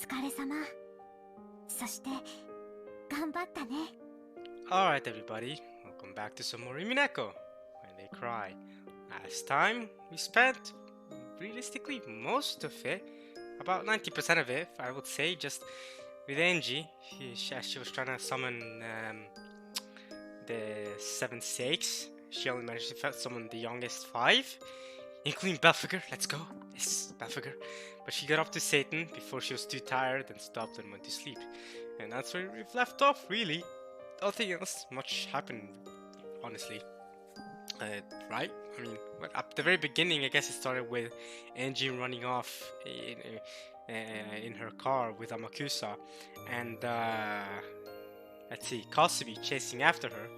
疲れ様。そして、頑張ったね。Alright everybody, welcome back to some more Umineko, when they cry. Last time, we spent, realistically, most of it, about 90% of it, I would say, just with Angie. She was trying to summon the 7 stakes. She only managed to summon the youngest 5, including Belphegor. Let's go. Yes, Belphegor. But she got up to Satan before she was too tired and stopped and went to sleep. And that's where we've left off, really. Nothing else much happened, honestly. Right? I mean, at the very beginning, I guess it started with Angie running off in her car with Amakusa, and let's see, Kasumi chasing after her.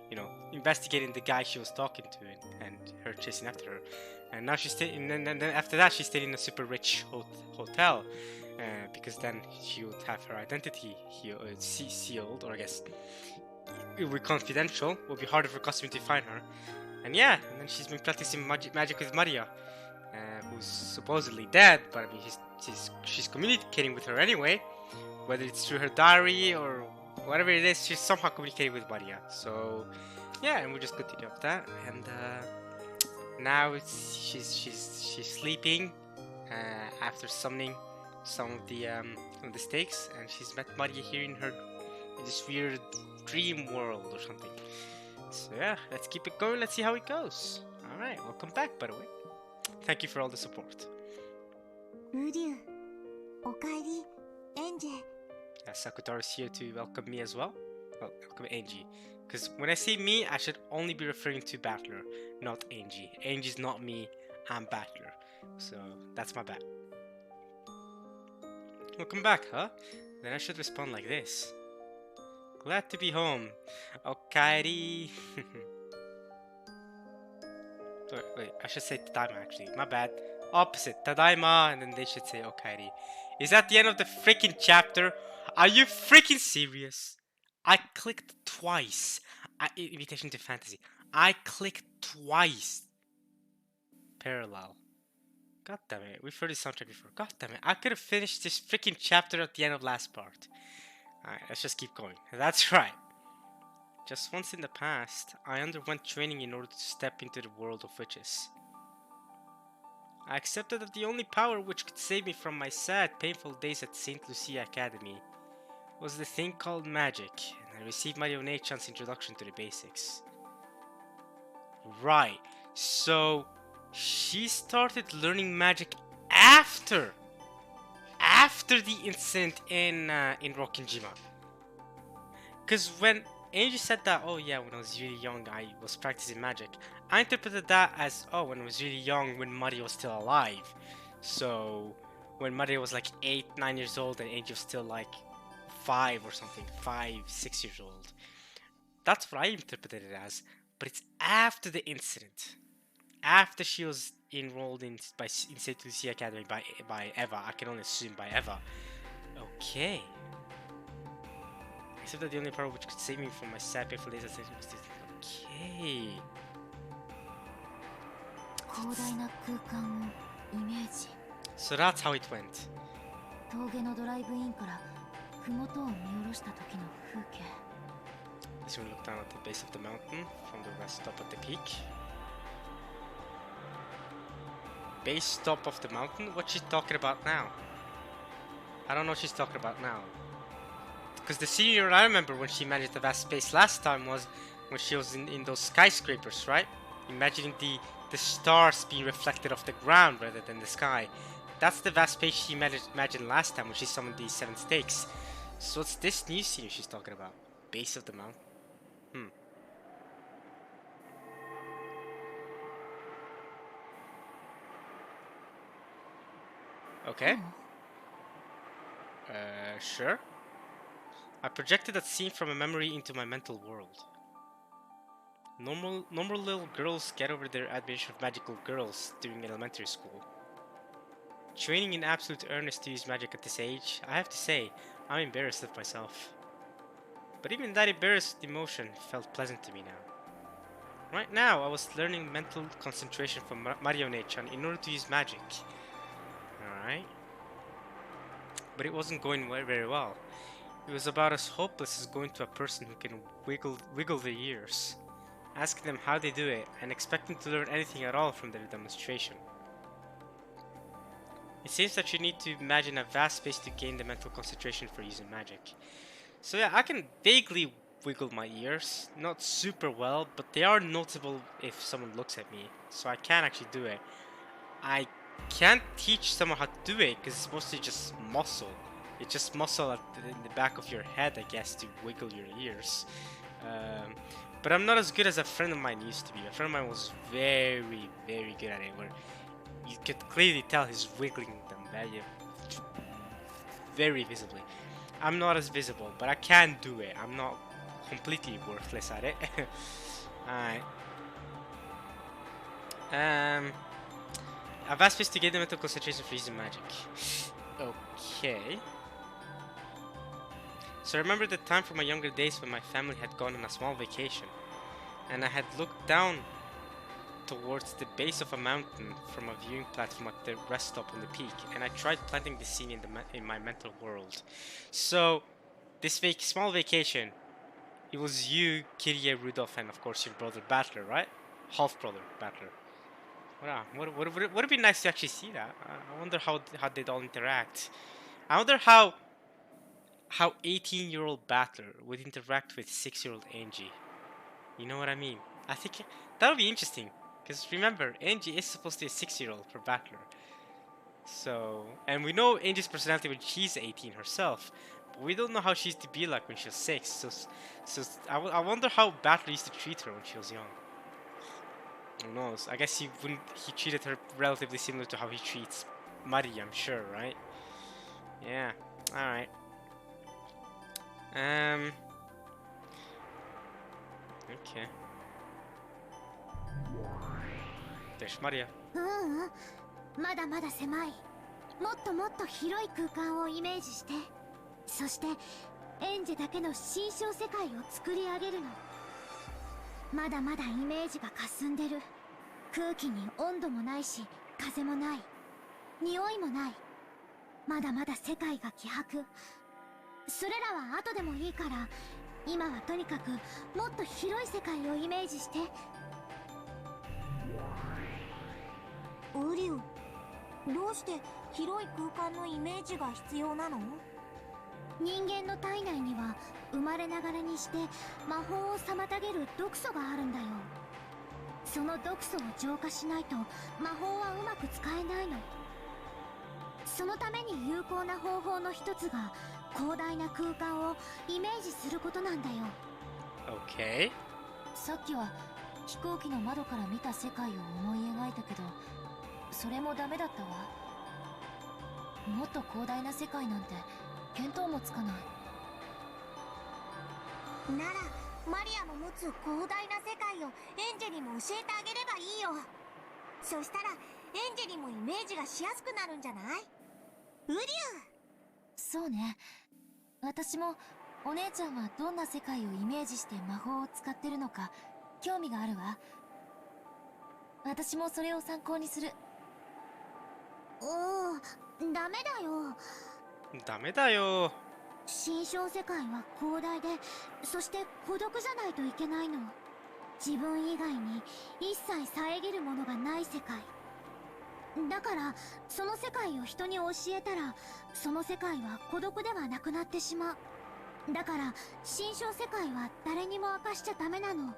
You know, investigating the guy she was talking to, and her chasing after her. And now she's staying. And then after that, she stayed in a super rich hotel. Because then she would have her identity sealed, or I guess it would be confidential. It would be harder for Kasumi to find her. And yeah, and then she's been practicing magic with Maria, who's supposedly dead, but I mean she's communicating with her anyway, whether it's through her diary or whatever it is. She's somehow communicating with Maria. So yeah, and we'll just continue with that. And now she's sleeping after summoning some of the stakes, and she's met Maria here in this weird dream world or something. So yeah, let's keep it going. Let's see how it goes. All right, welcome back, by the way. Thank you for all the support. Uryu, okaeri, Angie. Yeah, Sakutaro's here to welcome me as well. Well, welcome Angie. Because when I say me, I should only be referring to Battler, not Angie. Angie's not me, I'm Battler. So that's my bad. Welcome back, huh? Then I should respond like this. Glad to be home. Okaeri. Wait, I should say Tadaima actually. My bad. Opposite. Tadaima, and then they should say Okaeri. Is that the end of the freaking chapter? Are you freaking serious? I clicked twice. Invitation to Fantasy. I clicked twice. Parallel. God damn it. We've heard this soundtrack before. God damn it. I could have finished this freaking chapter at the end of last part. Alright, let's just keep going. That's right. Just once in the past, I underwent training in order to step into the world of witches. I accepted that the only power which could save me from my sad, painful days at St. Lucia Academy was the thing called magic, and I received my One-chan's introduction to the basics. Right, so she started learning magic after the incident in Rokkenjima. Because when Angie said that, oh yeah, when I was really young I was practicing magic, I interpreted that as, oh, when I was really young, when Maria was still alive. So when Maria was like 8, 9 years old and Angie was still like 5 or something, 5, 6 years old. That's what I interpreted it as. But it's after the incident. After she was enrolled in St. Lucia Academy by Eva. I can only assume by Eva. Okay. Except that the only power which could save me from my sad painful days was this. Okay. So that's how it went. Let's look down at the base of the mountain from the west top of the peak. Base top of the mountain? What's she talking about now? I don't know what she's talking about now. Because the scenario I remember when she managed the vast space last time was when she was in those skyscrapers, right? Imagining the stars being reflected off the ground rather than the sky. That's the vast space she imagined last time when she summoned these 7 stakes. So what's this new scenario she's talking about? Base of the mountain? Okay. Sure. I projected that scene from a memory into my mental world. Normal little girls get over their admiration of magical girls during elementary school. Training in absolute earnest to use magic at this age, I have to say, I'm embarrassed of myself. But even that embarrassed emotion felt pleasant to me now. Right now, I was learning mental concentration from Maria One-chan in order to use magic. Alright. but it wasn't going very well. It was about as hopeless as going to a person who can wiggle their ears, asking them how they do it, and expecting to learn anything at all from their demonstration. It seems that you need to imagine a vast space to gain the mental concentration for using magic. So yeah, I can vaguely wiggle my ears, not super well, but they are noticeable if someone looks at me, so I can actually do it. I can't teach someone how to do it because it's mostly just muscle. It's just muscle in the back of your head, I guess, to wiggle your ears. But I'm not as good as a friend of mine used to be. A friend of mine was very, very good at it, where you could clearly tell he's wiggling them very visibly. I'm not as visible, but I can do it. I'm not completely worthless at it. Alright. A vast space to gain the mental concentration for using magic. Okay. So I remember the time from my younger days when my family had gone on a small vacation, and I had looked down towards the base of a mountain from a viewing platform at the rest stop on the peak, and I tried planting the scene in my mental world. So, this small vacation, it was you, Kyrie, Rudolph, and of course your brother Battler, right? Half-brother Battler. Wow, would it be nice to actually see that? I wonder how they'd all interact. I wonder how 18-year-old Battler would interact with 6-year-old Angie. You know what I mean? I think that would be interesting. Because remember, Angie is supposed to be a 6-year-old for Battler. So, and we know Angie's personality when she's 18 herself. But we don't know how she used to be like when she was 6. So I wonder how Battler used to treat her when she was young. Who knows? I guess he treated her relatively similar to how he treats Muddy, I'm sure, right? Yeah, alright. Okay. There's Maria. まだまだ狭い。もっともっと広い空間をイメージして、そしてエンジェだけの新象世界を作り上げるの。まだまだイメージが霞んでる。空気に温度もないし、風もない。匂いもない。まだまだ世界が希薄。それらは後でもいいから、今はとにかくもっと広い世界をイメージして。ウリュウ、どうして広い空間のイメージが必要なの？人間の体内には生まれながらにして魔法を妨げる毒素があるんだよ。その毒素を浄化しないと魔法はうまく使えないの。そのために有効な方法の一つが広大な空間をイメージすることなんだよ。 Okay. さっきは飛行機の窓から見た世界を思い描いたけど、それもダメだったわ。もっと広大な世界なんて見当もつかない。ならマリアの持つ広大な世界をエンジェにも教えてあげればいいよ。そしたらエンジェにもイメージがしやすくなるんじゃない？ウリュウ。そうね。私もお姉ちゃんはどんな世界をイメージして魔法を使ってるのか興味があるわ。私もそれを参考にする。ダメだよ。ダメだよ。新象世界は広大で、そして孤独じゃないといけないの。自分以外に一切遮るものがない世界だから、その世界を人に教えたらその世界は孤独ではなくなってしまう。だから新象世界は誰にも明かしちゃダメなの。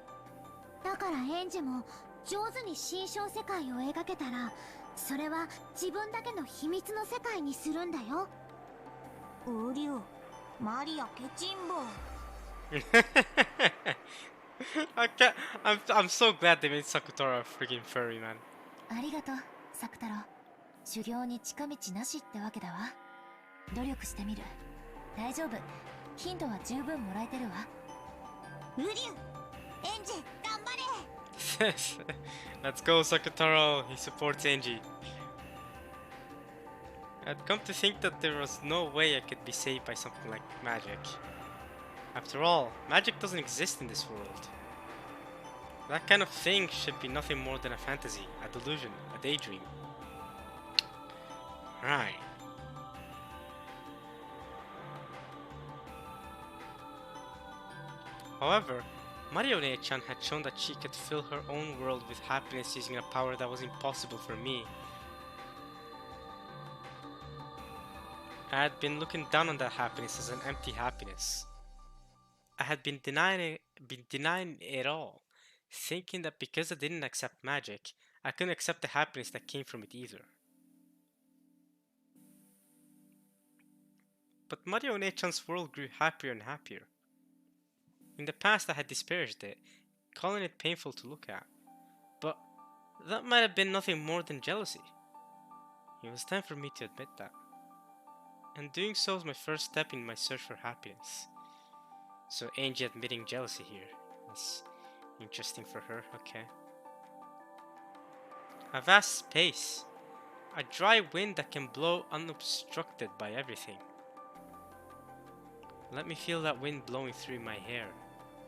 だからエンジェも上手に新象世界を描けたら、それは自分だけの秘密の世界にするんだよ。ウリュウ、マリアケチンボ。I'm so glad they made Sakutaro a freaking furry, man. ありがとう、サクタロ。修行に近道なしってわけだわ。努力してみる。大丈夫。ヒントは十分もらえてるわ。ウリュウ、エンジ頑張れ。Let's go, Sakutaro. He supports Angie. I'd come to think that there was no way I could be saved by something like magic. After all, magic doesn't exist in this world. That kind of thing should be nothing more than a fantasy, a delusion, a daydream. Right. However, Marionette-chan had shown that she could fill her own world with happiness using a power that was impossible for me. I had been looking down on that happiness as an empty happiness. I had been denying it all, thinking that because I didn't accept magic, I couldn't accept the happiness that came from it either. But Marionette-chan's world grew happier and happier. In the past I had disparaged it, calling it painful to look at. But that might have been nothing more than jealousy. It was time for me to admit that. And doing so was my first step in my search for happiness. So Angie admitting jealousy here is interesting for her, okay. A vast space. A dry wind that can blow unobstructed by everything. Let me feel that wind blowing through my hair.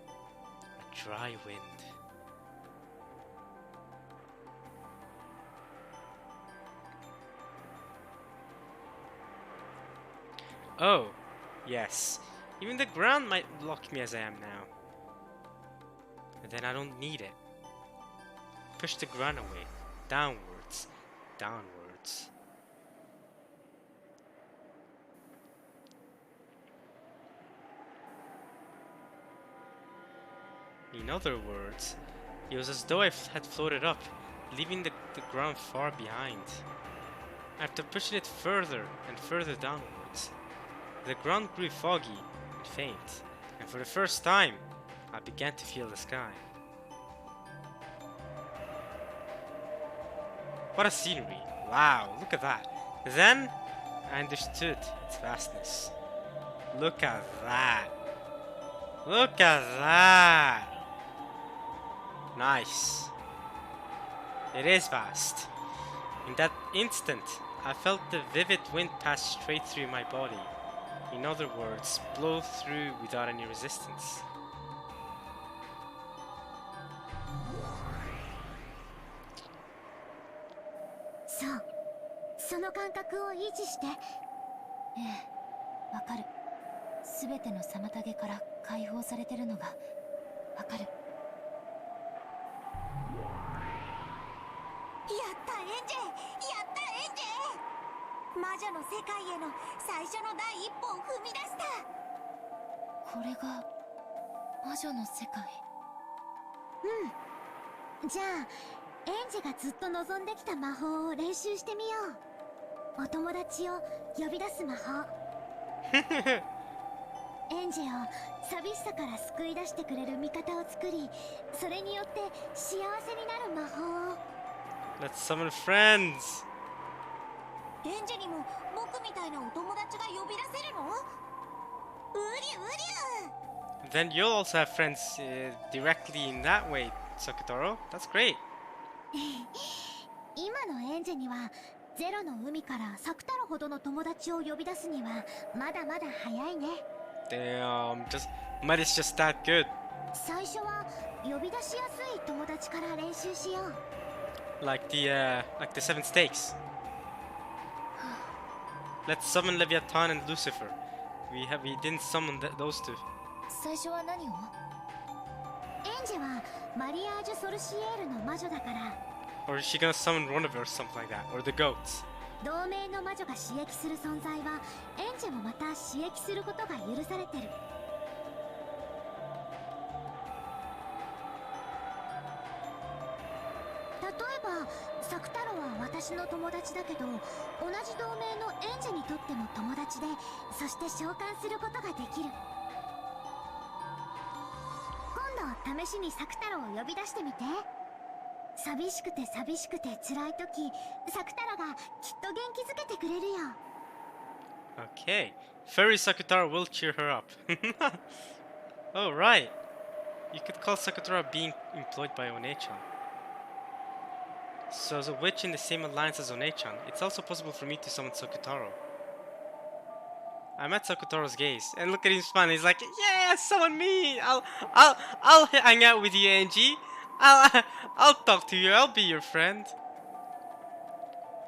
A dry wind. Oh, yes. Even the ground might block me as I am now. And then I don't need it. Push the ground away. Downwards. Downwards. In other words, it was as though I had floated up, leaving the ground far behind. After pushing it further and further downwards, the ground grew foggy and faint, and for the first time, I began to feel the sky. What a scenery! Wow, look at that! Then, I understood its vastness. Look at that! Look at that! Nice. It is vast. In that instant, I felt the vivid wind pass straight through my body. In other words, blow through without any resistance. So, その感覚を維持して。ええ、わかる。すべての妨げから解放されてるのがわかる。やったエンジェ、やったエンジェ。魔女の世界への最初の第一歩を踏み出した。これが魔女の世界。うん。じゃあエンジェがずっと望んできた魔法を練習してみよう。お友達を呼び出す魔法。エンジェを寂しさから救い出してくれる味方を作り、それによって幸せになる魔法を。Let's summon friends! エンジェにも僕みたいなお友達が呼び出せるの？うりゅうりゅう。 Then you'll also have friends directly in that way, Sakutaro. That's great. 今のエンジェにはゼロの海からサクタロほどの友達を呼び出すにはまだまだ早いね。Damn, Mud is just that good. 最初は呼び出しやすい友達から練習しよう。Like the seven stakes. Let's summon Leviathan and Lucifer. We didn't summon those two. 最初は何を？エンジェはマリアージュ・ソルシエールの魔女だから。Or is she gonna summon one of her or something like that? Or the goats? 同盟の魔女が刺激する存在はエンジェもまた刺激することが許されてる。例えばサクタロは私の友達だけど、同じ同盟のエンジェにとっても友達で、そして召喚することができる。今度試しにサクタロを呼び出してみて。寂しくて辛い時、サクタロがきっと元気づけてくれるよ。Okay. Fairy Sakutaro will cheer her up. Oh, right. You could call Sakutaro being employed by One-chan. So as a witch in the same alliance as One-chan, it's also possible for me to summon Sakutaro. I met Sakutaro's gaze, and look at him smiling. He's like, "Yeah, summon me. I'll hang out with you, Angie. I'll talk to you. I'll be your friend."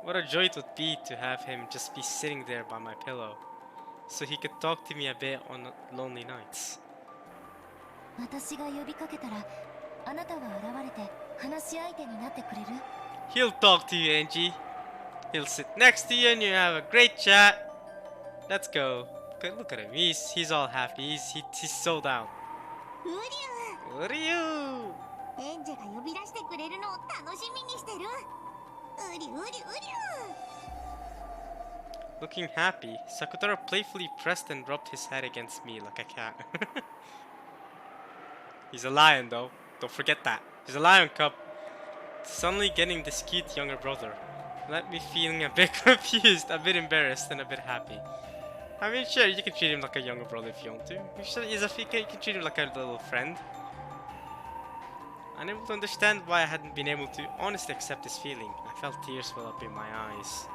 What a joy it would be to have him just be sitting there by my pillow, so he could talk to me a bit on lonely nights. 私が呼びかけたらあなたが現れて話し相手になってくれる？ He'll talk to you, Angie. He'll sit next to you and you have a great chat. Let's go. Look at him. He's all happy. He's so down. ウリ What are you? ュウ、エンジェが呼び出してくれるのを楽しみにしてる。ウリウリウリュウ。 Looking happy, Sakutaro playfully pressed and rubbed his head against me like a cat. He's a lion though. Don't forget that. He's a lion cub. Suddenly getting this cute younger brother left me feeling a bit confused, a bit embarrassed, and a bit happy. I mean, sure, you can treat him like a younger brother if you want to. You can treat him like a little friend. Unable to understand why I hadn't been able to honestly accept this feeling, I felt tears well up in my eyes.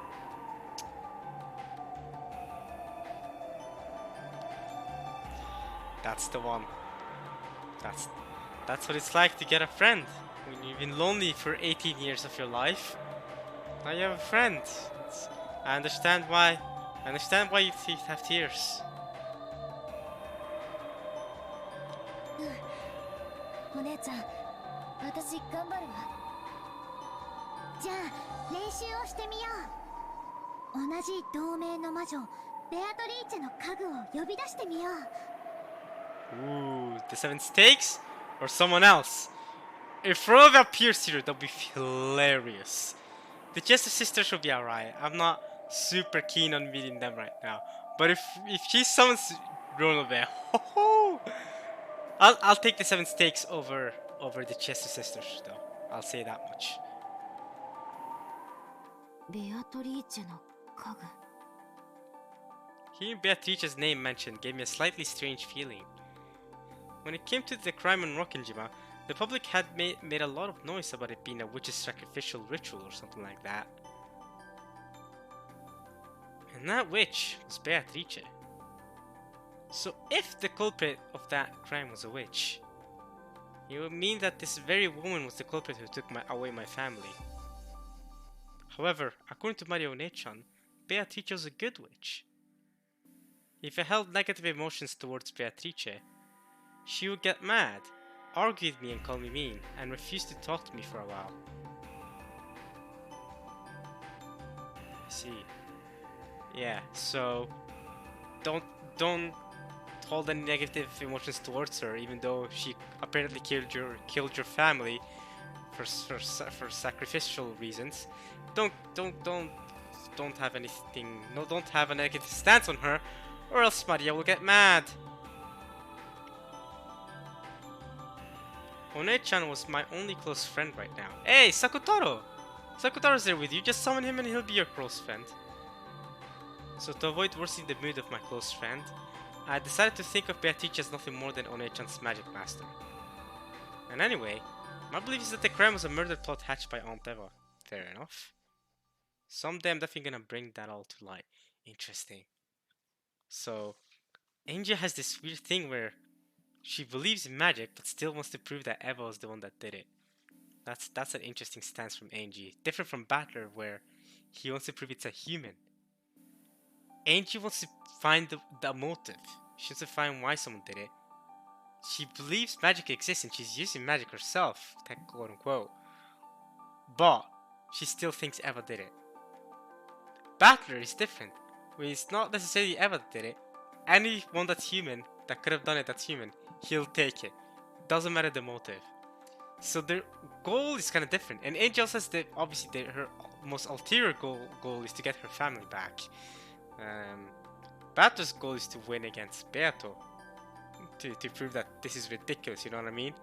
That's the one. That's what it's like to get a friend. When you've been lonely for 18 years of your life, now you have a friend. I understand why you have tears. お姉ちゃん、私頑張るわ。じゃあ練習をしてみよう。同じ同盟の魔女ベアトリーチェの家具を呼び出してみよう。 Ooh, the seven stakes or someone else? If Rova appears here, that'll be hilarious. The Jester sisters will be alright. I'm not super keen on meeting them right now. But if she summons Ronove, I'll take the seven stakes over the Jester sisters though. I'll say that much. ベアトリーチェの家具。 Hearing Beatrice's name mentioned gave me a slightly strange feeling. When it came to the crime on Rokkenjima, the public had made a lot of noise about it being a witch's sacrificial ritual or something like that. And that witch was Beatrice. So if the culprit of that crime was a witch, it would mean that this very woman was the culprit who took away my family. However, according to Mario Nechan, Beatrice was a good witch. If I held negative emotions towards Beatrice, she would get mad, argue with me and call me mean, and refuse to talk to me for a while. I see. Yeah, so don't hold any negative emotions towards her, even though she apparently killed your family for sacrificial reasons. Don't have anything. No, don't have a negative stance on her, or else Maria will get mad. One-chan was my only close friend right now. Hey, Sakutaro! Sakutaro's there with you, just summon him and he'll be your close friend. So to avoid worsening the mood of my close friend, I decided to think of Beatrice as nothing more than One-chan's magic master. And anyway, my belief is that the crime was a murder plot hatched by Aunt Eva. Fair enough. Someday I'm definitely gonna bring that all to light. Interesting. So, Angel has this weird thing where she believes in magic, but still wants to prove that Eva was the one that did it. That's an interesting stance from Angie. Different from Battler, where he wants to prove it's a human. Angie wants to find the motive. She wants to find why someone did it. She believes magic exists and she's using magic herself, quote unquote. But she still thinks Eva did it. Battler is different. Where it's not necessarily Eva that did it. Anyone that's human, that could have done it, that's human, he'll take it. Doesn't matter the motive. So their goal is kind of different. And Angel says that obviously her most ulterior goal is to get her family back. Bato's goal is to win against Beato. To prove that this is ridiculous, you know what I mean?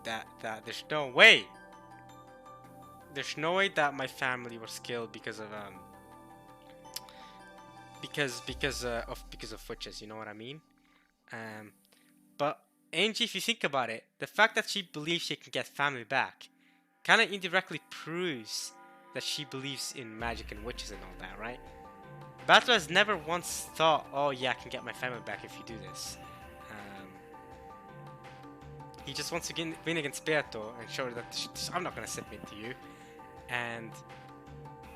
That there's no way. There's no way that my family was killed because of because of witches, you know what I mean? But Angie, if you think about it, the fact that she believes she can get family back kind of indirectly proves that she believes in magic and witches and all that, right? Battler has never once thought, oh yeah, I can get my family back if you do this. He just wants to win against Beato and show her that I'm not going to submit to you. And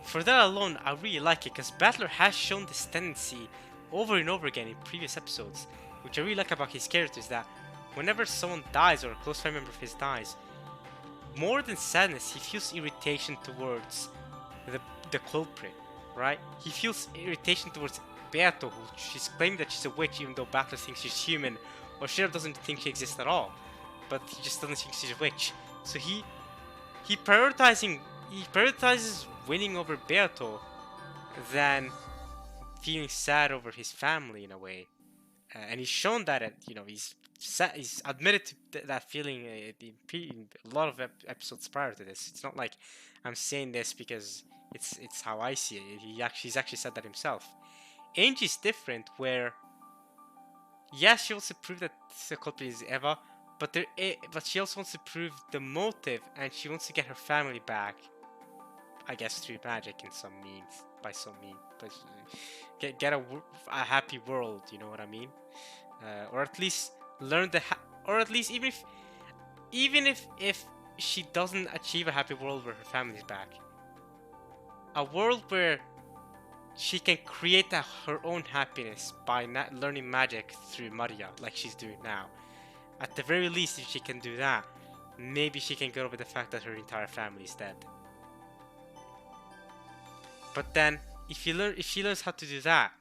for that alone, I really like it, because Battler has shown this tendency over and over again in previous episodes, which I really like about his character, is that whenever someone dies or a close family member of his dies, more than sadness, he feels irritation towards the culprit, right? He feels irritation towards Beato, who she's claiming that she's a witch, even though Beato thinks she's human, or Shiro doesn't think she exists at all, but he just doesn't think she's a witch. So he prioritizes winning over Beato than feeling sad over his family in a way, and he's shown that he's admitted to that feeling in a lot of episodes prior to this. It's not like I'm saying this because it's how I see it. He's actually said that himself. Angie's different, where yes, she wants to prove that the culprit is Eva, but she also wants to prove the motive, and she wants to get her family back. I guess through magic in some means, by some means, but get a happy world. You know what I mean? Or at least learn or at least even if she doesn't achieve a happy world where her family's back, a world where she can create her own happiness by learning magic through Maria, like she's doing now. At the very least, if she can do that, maybe she can get over the fact that her entire family is dead. But then, if she learns how to do that,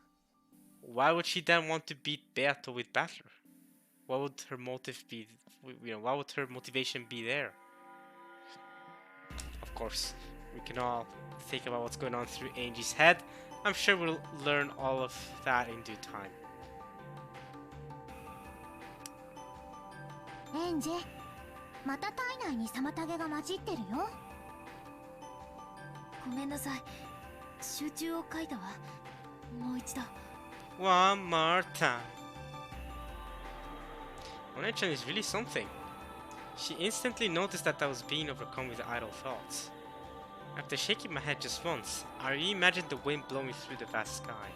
why would she then want to beat Beato with Battler? What would her motive be? What would her motivation be there? Of course, we can all think about what's going on through Angie's head. I'm sure we'll learn all of that in due time. エンジ、また体内に妨げが混じってるよ。ごめんなさい。集中を書いたわ。もう一度。One more time. One-chan is really something. She instantly noticed that I was being overcome with idle thoughts. After shaking my head just once, I reimagined the wind blowing through the vast sky.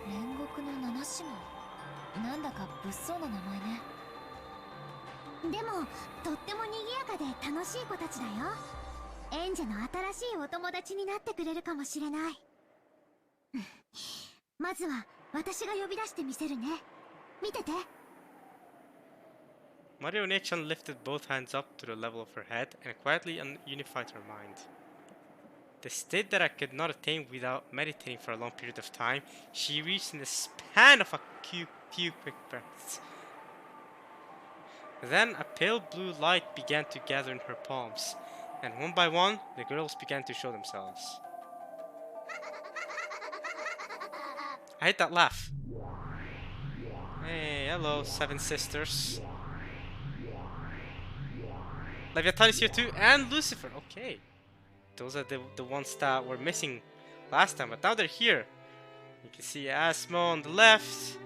煉獄の七姉妹。なんだか物騒な名前ね。でも、とっても賑やかで楽しい子たちだよ。エンジェの新しいお友達になってくれるかもしれない。まずは私が呼び出してみせるね。見てて。Mario Nechan lifted both hands up to the level of her head and quietly unified her mind. The state that I could not attain without meditating for a long period of time, she reached in the span of a few quick breaths. Then a pale blue light began to gather in her palms, and one by one, the girls began to show themselves. I hate that laugh. Hey, hello, seven sisters. Leviathan is here too, and Lucifer. Okay. Those are the ones that were missing last time, but now they're here. You can see Asmo on the left,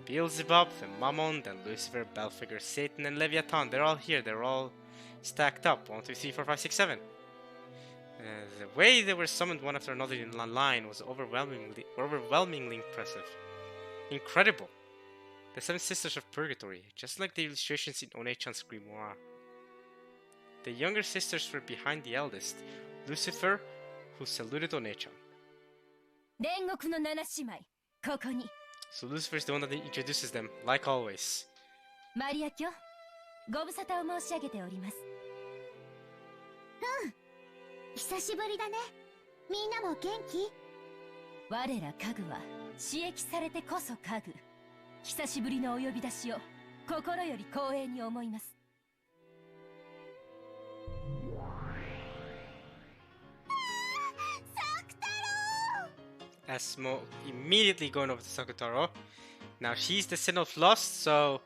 Beelzebub, then Mammon, then Lucifer, Belphegor, Satan, and Leviathan. They're all here. They're all stacked up. 1, 2, 3, 4, 5, 6, 7. The way they were summoned one after another in line was overwhelmingly impressive. Incredible. The seven sisters of purgatory, just like the illustrations in One-chan's grimoire. The younger sisters were behind the eldest, Lucifer, who saluted One-chan. So Lucifer is the one that introduces them, like always. マリア卿、ご無沙汰を申し上げております。久しぶりだね。みんなも元気？我ら家具は刺激されてこそ家具。久しぶりのお呼び出しを心より光栄に思います。Asmo immediately going over to Sakutaro. Now she's the sin of lust, so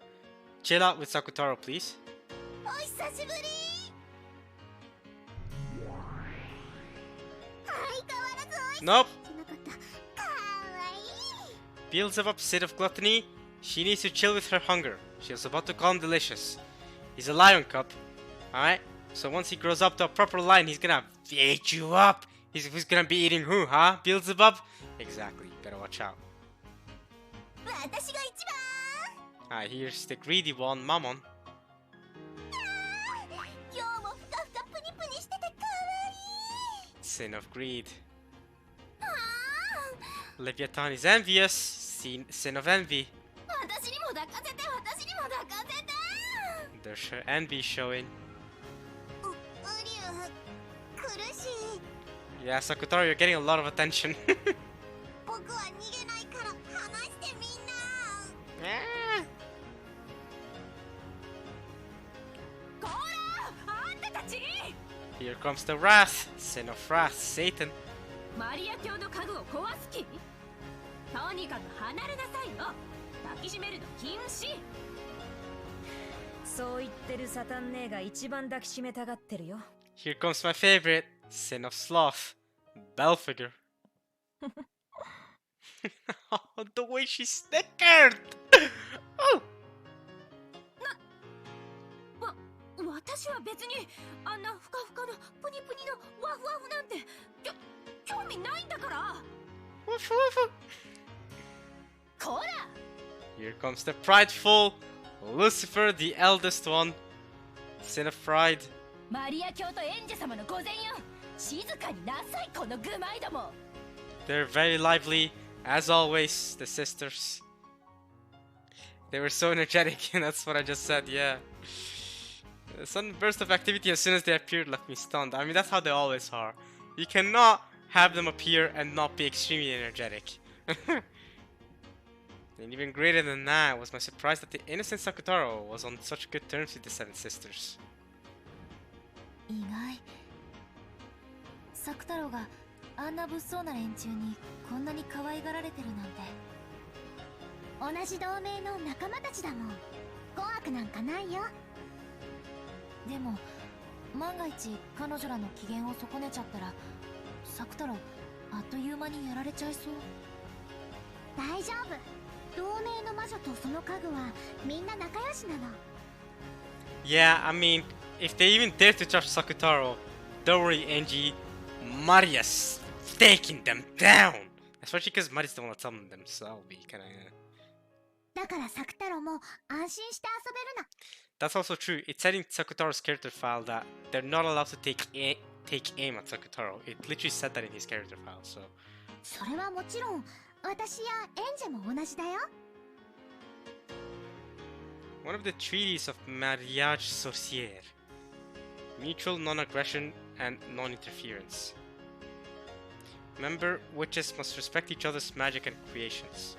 chill out with Sakutaro, please. Nope. Beelzebub, sin of gluttony. She needs to chill with her hunger. She was about to call him delicious. He's a lion cub. Alright? So once he grows up to a proper lion, he's gonna eat you up. Who's gonna be eating who, huh? Beelzebub? Exactly. Better watch out. Alright, here's the greedy one, Mammon. Sin of greed. Leviathan is envious. Sin of envy. 抱かせて、私にも抱かせて。 There's her envy showing. ウリュウ、苦しい。 Yeah, Sakutaro, you're getting a lot of attention. 僕は逃げないから離してみんな。 Ah. こら、あんたたち。 Here comes the wrath, sin of wrath, Satan. マリア教の家具を壊す気？とにかく離れなさいよ。抱きしめるの禁止。そう言ってるサタン姉が一番抱きしめたがってるよ。 Here comes my favorite, sin of sloth, Belphegor. Oh, the way she snickered! Oh! 私は別にあんなふかふかのプニプニのワフワフなんて興味ないんだから。 Woof, woof. こら。 Here comes the prideful Lucifer, the eldest one, sin of pride. マリア教とエンジェ様の御前よ。静かになさい、この愚昧ども。 They're very lively, as always, the sisters. They were so energetic, and that's what I just said, yeah. A sudden burst of activity as soon as they appeared left me stunned. I mean, that's how they always are. You cannot have them appear and not be extremely energetic. And even greater than that was my surprise that the innocent Sakutaro was on such good terms with the seven sisters. 意外。サク太郎があんな物騒な連中にこんなに可愛がられてるなんて。同じ同盟の仲間たちだもん。怖くなんかないよ。でも万が一彼女らの機嫌を損ねちゃったら、サク太郎あっという間にやられちゃいそう。大丈夫。同盟の魔女とその家具はみんな仲良しなの。 Yeah, I mean, if they even dare to touch Sakutaro, don't worry, Angie. Maria's taking them down! Especially because Maria's the one that summoned them, so that'll be kinda... だからサク太郎も安心して遊べるの。 That's also true. It said in Sakutaro's character file that they're not allowed to take aim at Sakutaro. It literally said that in his character file, so... それはもちろん私やエンジェも同じだよ。 One of the treaties of mariage sorcière. Mutual non-aggression and non-interference. Remember, witches must respect each other's magic and creations.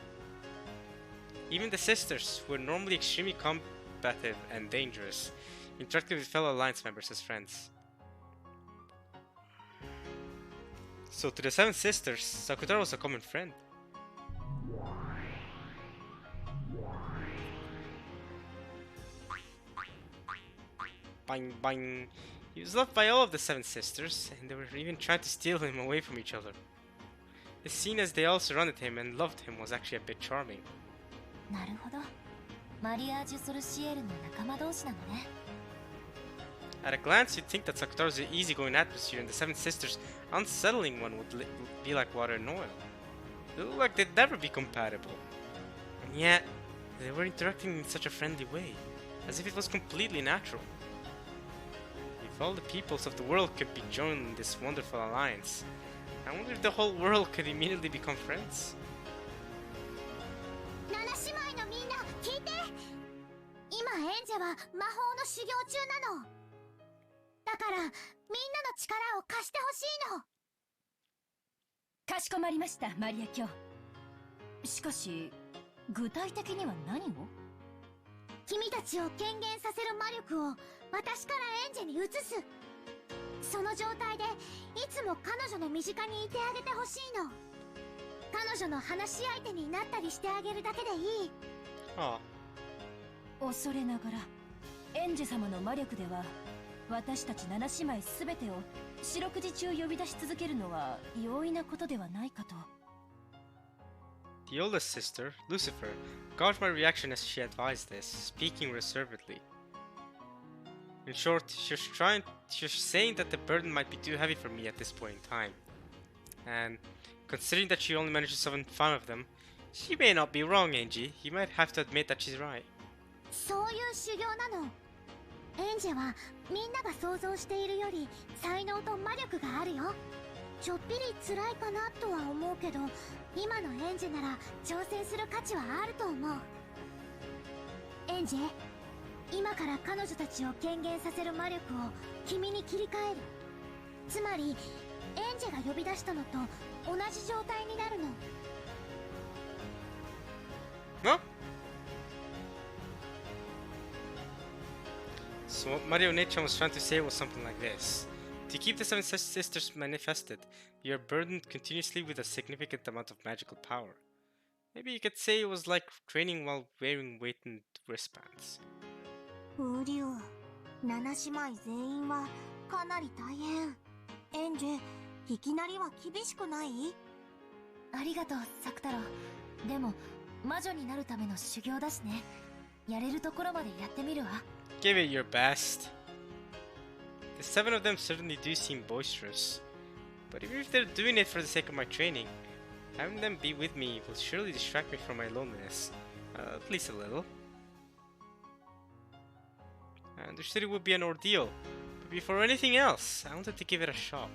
Even the sisters, who are normally extremely combative and dangerous, interacted with fellow alliance members as friends. So to the seven sisters, Sakutaro was a common friend. Bang bang. He was loved by all of the seven sisters, and they were even trying to steal him away from each other. The scene as they all surrounded him and loved him was actually a bit charming. なるほど。マリアージュ・ソルシエールの仲間同士なのね。 At a glance, you'd think that Sakutaro's easygoing atmosphere and the seven sisters' unsettling one would be like water and oil. They look like they'd never be compatible. And yet, they were interacting in such a friendly way, as if it was completely natural. If all the peoples of the world could be joined in this wonderful alliance, I wonder if the whole world could immediately become friends. 七姉妹のみんな聞いて。今エンジェは魔法の修行中なの。だからみんなの力を貸してほしいの。かしこまりました、マリア卿。しかし具体的には何を？君たちを権限させる魔力を私からエンジェに移す。その状態でいつも彼女の身近にいてあげてほしいの。彼女の話し相手になったりしてあげるだけでいい。ああ。恐れながらエンジェ様の魔力では私たち七姉妹すべてを四六時中呼び出し続けるのは容易なことではないかと。 The oldest sister, Lucifer, gauged my reaction as she advised this, speaking reservedly. In short, she was saying that the burden might be too heavy for me at this point in time. And considering that she only managed to summon 5 of them, she may not be wrong, Angie. You might have to admit that she's right. そういう修行なの。エンジェはみんなが想像しているより才能と魔力があるよ。ちょっぴり辛いかなとは思うけど、今のエンジェなら挑戦する価値はあると思う。エンジェ、今から彼女たちを権限させる魔力を君に切り替える。つまりエンジェが呼び出したのと同じ状態になるの。Huh? So what Mario Nature was trying to say was something like this. To keep the seven sisters manifested, you are burdened continuously with a significant amount of magical power. Maybe you could say it was like training while wearing weighted wristbands. ウリュウ、7姉妹全員はかなり大変。エンジェ、いきなりは厳しくない？ありがとう、サク太郎。でも魔女になるための修行だしね。やれるところまでやってみるわ。Give it your best. The 7 of them certainly do seem boisterous, but even if they're doing it for the sake of my training, having them be with me will surely distract me from my loneliness, at least a little. I understood it would be an ordeal, but before anything else, I wanted to give it a shot.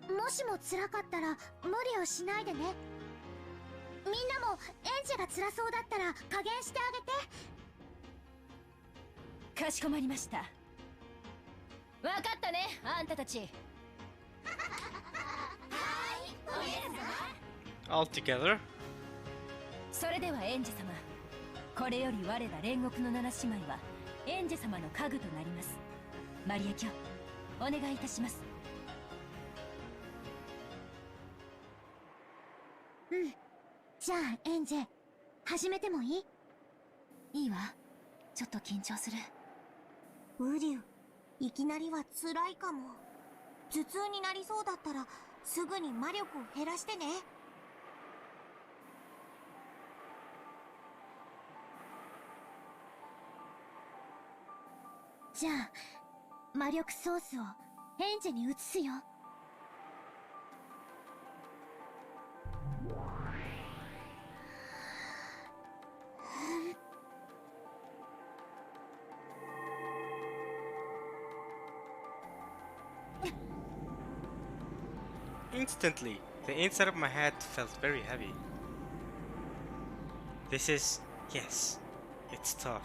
もしも辛かったら無理をしないでね。みんなもエンジェが辛そうだったら加減してあげて。かしこまりました。わかったね、あんたたち。All together? それではエンジェ様、これより我ら煉獄の七姉妹はエンジェ様の家具となります。マリア卿、お願いいたします。うん。じゃあエンジェ、始めてもいい？いいわ。ちょっと緊張する。ウリュウ、いきなりは辛いかも。頭痛になりそうだったらすぐに魔力を減らしてね。じゃあ魔力ソースをエンジェに移すよ。Instantly, the inside of my head felt very heavy. This is... yes, it's tough.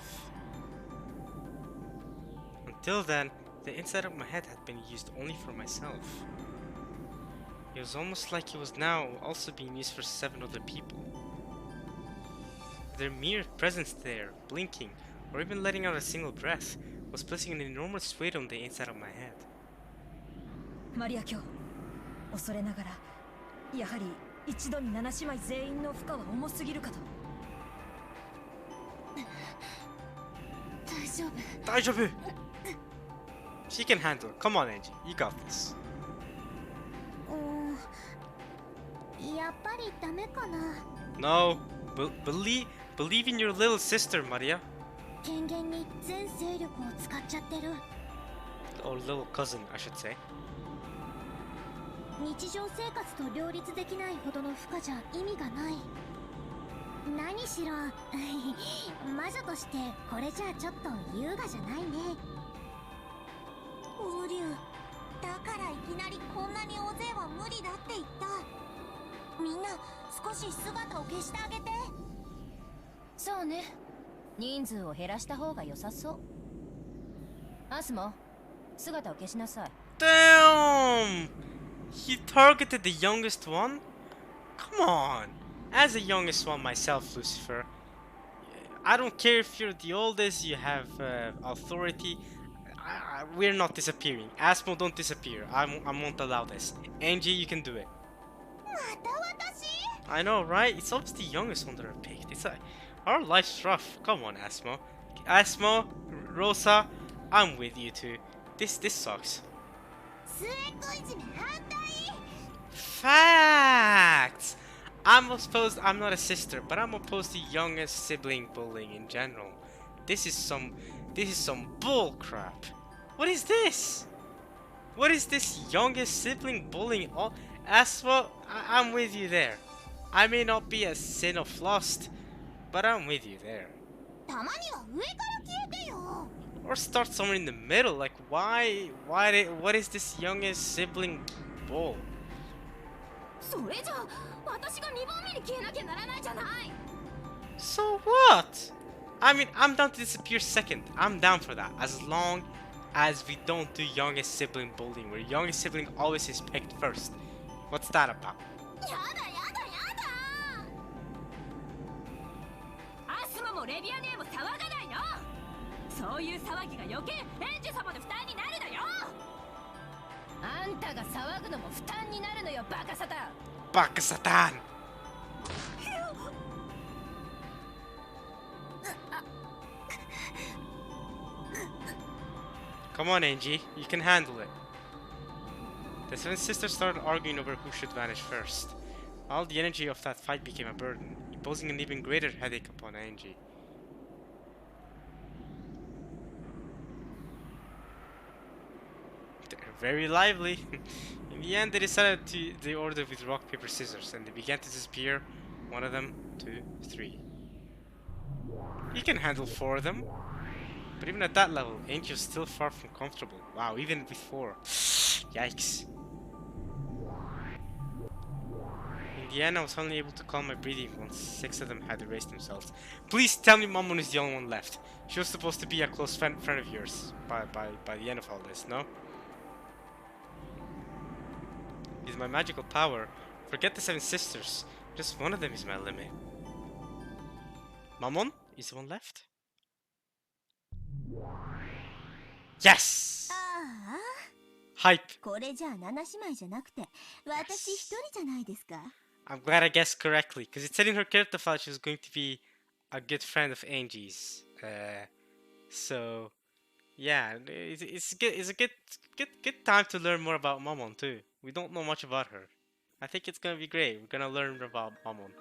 Until then, the inside of my head had been used only for myself. It was almost like it was now also being used for 7 other people. Their mere presence there, blinking, or even letting out a single breath, was placing an enormous weight on the inside of my head. マリア卿、恐れながらやはり一度に七姉妹全員の負荷は重すぎるかと。大丈夫。大丈夫! She can handle it. Come on, Angie. You got this. やっぱりダメかな。 No. Believe in your little sister, Maria. 権限に全勢力を使っちゃってる。 Or little cousin, I should say. 日常生活と両立できないほどの負荷じゃ意味がない。何しろ魔女としてこれじゃちょっと優雅じゃないね。ウリュウ、だからいきなりこんなに大勢は無理だって言った。みんな少し姿を消してあげて。そうね、人数を減らした方が良さそう。アスモ、姿を消しなさい。 Damn! He targeted the youngest one? Come on! As the youngest one myself, Lucifer, I don't care if you're the oldest, you have authority. We're not disappearing. Asmo, don't disappear. I won't allow this. Angie, you can do it. また私？ I know, right? It's always the youngest one that are picked. It's like, our life's rough. Come on, Asmo. Asmo, Rosa, I'm with you too. This sucks. 末っ子いじめ反対。 Facts! I'm not a sister, but I'm opposed to youngest sibling bullying in general. This is some bull crap. What is this? What is this youngest sibling bullying? Oh, Aswa, I'm with you there. I may not be a sin of lust, but I'm with you there. たまには上から消えてよ。 Or start somewhere in the middle. Like, what is this youngest sibling bull? それじゃあ私が2番目に消えなきゃならないじゃない。 So what? I mean, I'm down to disappear second. I'm down for that. As long as we don't do youngest sibling bullying, where youngest sibling always is picked first. What's that about? やだやだやだ。アスモもレビア姉も騒がないの。そういう騒ぎが余計エンジェ様の負担になるのよ。あんたが騒ぐのも負担になるのよ、バカサタン。バカサタン! Come on, Angie. You can handle it. The seven sisters started arguing over who should vanish first. All the energy of that fight became a burden, imposing an even greater headache upon Angie. They're very lively. In the end, they decided to the order with rock, paper, scissors, and they began to disappear. One of them, two, three. You can handle four of them. But even at that level, Angie was still far from comfortable. Wow, even with four. Yikes. In the end, I was only able to calm my breathing once six of them had erased themselves. Please tell me Momon is the only one left. She was supposed to be a close friend of yours by the end of all this, no? With my magical power, forget the seven sisters. Just one of them is my limit. Momon is the one left? Yes! ああ、 Hype! これじゃあ7姉妹じゃなくて私一人じゃないですか。 I'm glad I guessed correctly, because it said in her character file she was going to be a good friend of Angie's. So, yeah, it's a good time to learn more about Momon too. We don't know much about her. I think it's gonna be great. We're gonna learn about Momon.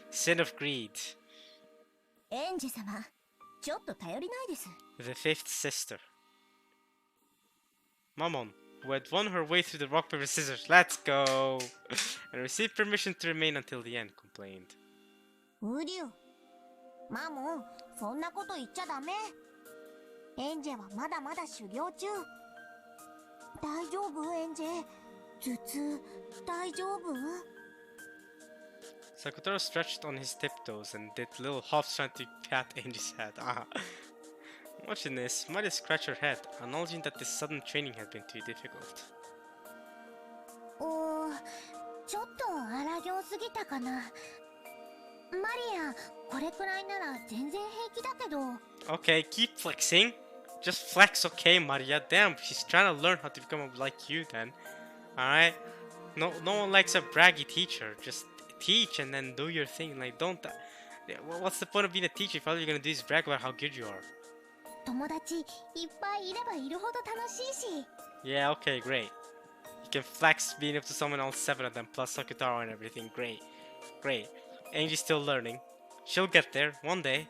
Sin of Greed. エンジェ様、ちょっと頼りないです。 The fifth sister. Momon, who had won her way through the rock, paper, scissors, let's go! And received permission to remain until the end, complained. ウリュウ、マモン、そんなこと言っちゃダメ。エンジェはまだまだ修行中。大丈夫エンジェ？頭痛、大丈夫？ Sakutaro stretched on his tiptoes and did little hops trying to pat Angie's head. Watching this, Maria scratched her head, acknowledging that this sudden training had been too difficult. おー、ちょっと荒行すぎたかな。マリア、これくらいなら全然平気だけど。 Okay, keep flexing. Just flex, okay, Maria. Damn, she's trying to learn how to become like you then. Alright? No one likes a braggy teacher. Just teach and then do your thing. Like, don't... what's the point of being a teacher if all you're gonna do is brag about how good you are? 友達いっぱいいればいるほど楽しいし。 Yeah, okay, great. You can flex being able to summon all 7 of them plus Sakutaro and everything. Great. Great. Angie's still learning. She'll get there one day.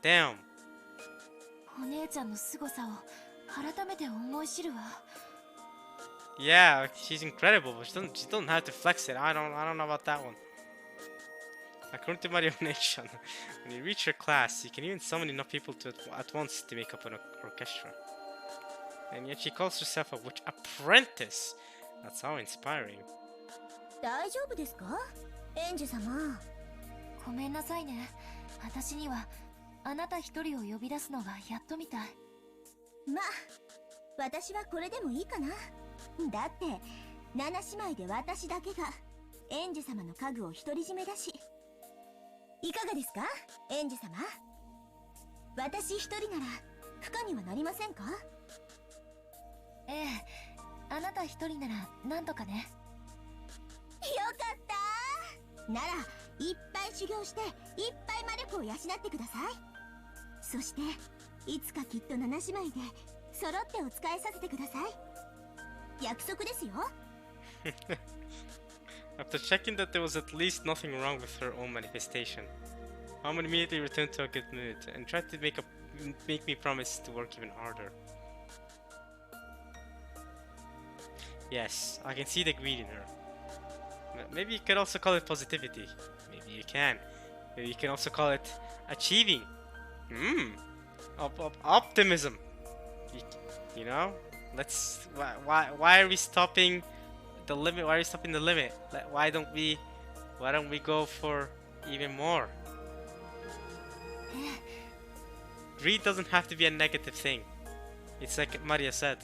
Damn. お姉ちゃんの凄さを改めて思い知るわ。 Yeah, she's incredible, but she doesn't have to flex it. I don't know about that one. According to Mario Nation, when you reach your class, you can even summon enough people at once to make up an orchestra. And yet she calls herself a witch apprentice. That's how inspiring. 大丈夫ですかエンジェ様。ごめんなさいね。私にはあなた一人を呼び出すのがやっとみたい。まあ、私はこれでもいいかな。だって7姉妹で私だけがエンジェ様の家具を独り占めだし。いかがですかエンジェ様。私一人なら不可にはなりませんか？ええ、あなた一人ならなんとかね。よかったならいっぱい修行していっぱい魔力を養ってください。そしていつかきっと7姉妹で揃ってお仕えさせてください。約束ですよ。After checking that there was at least nothing wrong with her own manifestation, Mom immediately returned to a good mood and tried to make me promise to work even harder. Yes, I can see the greed in her. Maybe you could also call it positivity. Maybe you can. Maybe you can also call it achieving. Optimism. You know? Let's... Why are we stopping the limit? Why are we stopping the limit? Why don't we go for even more? greed doesn't have to be a negative thing. It's like Maria said,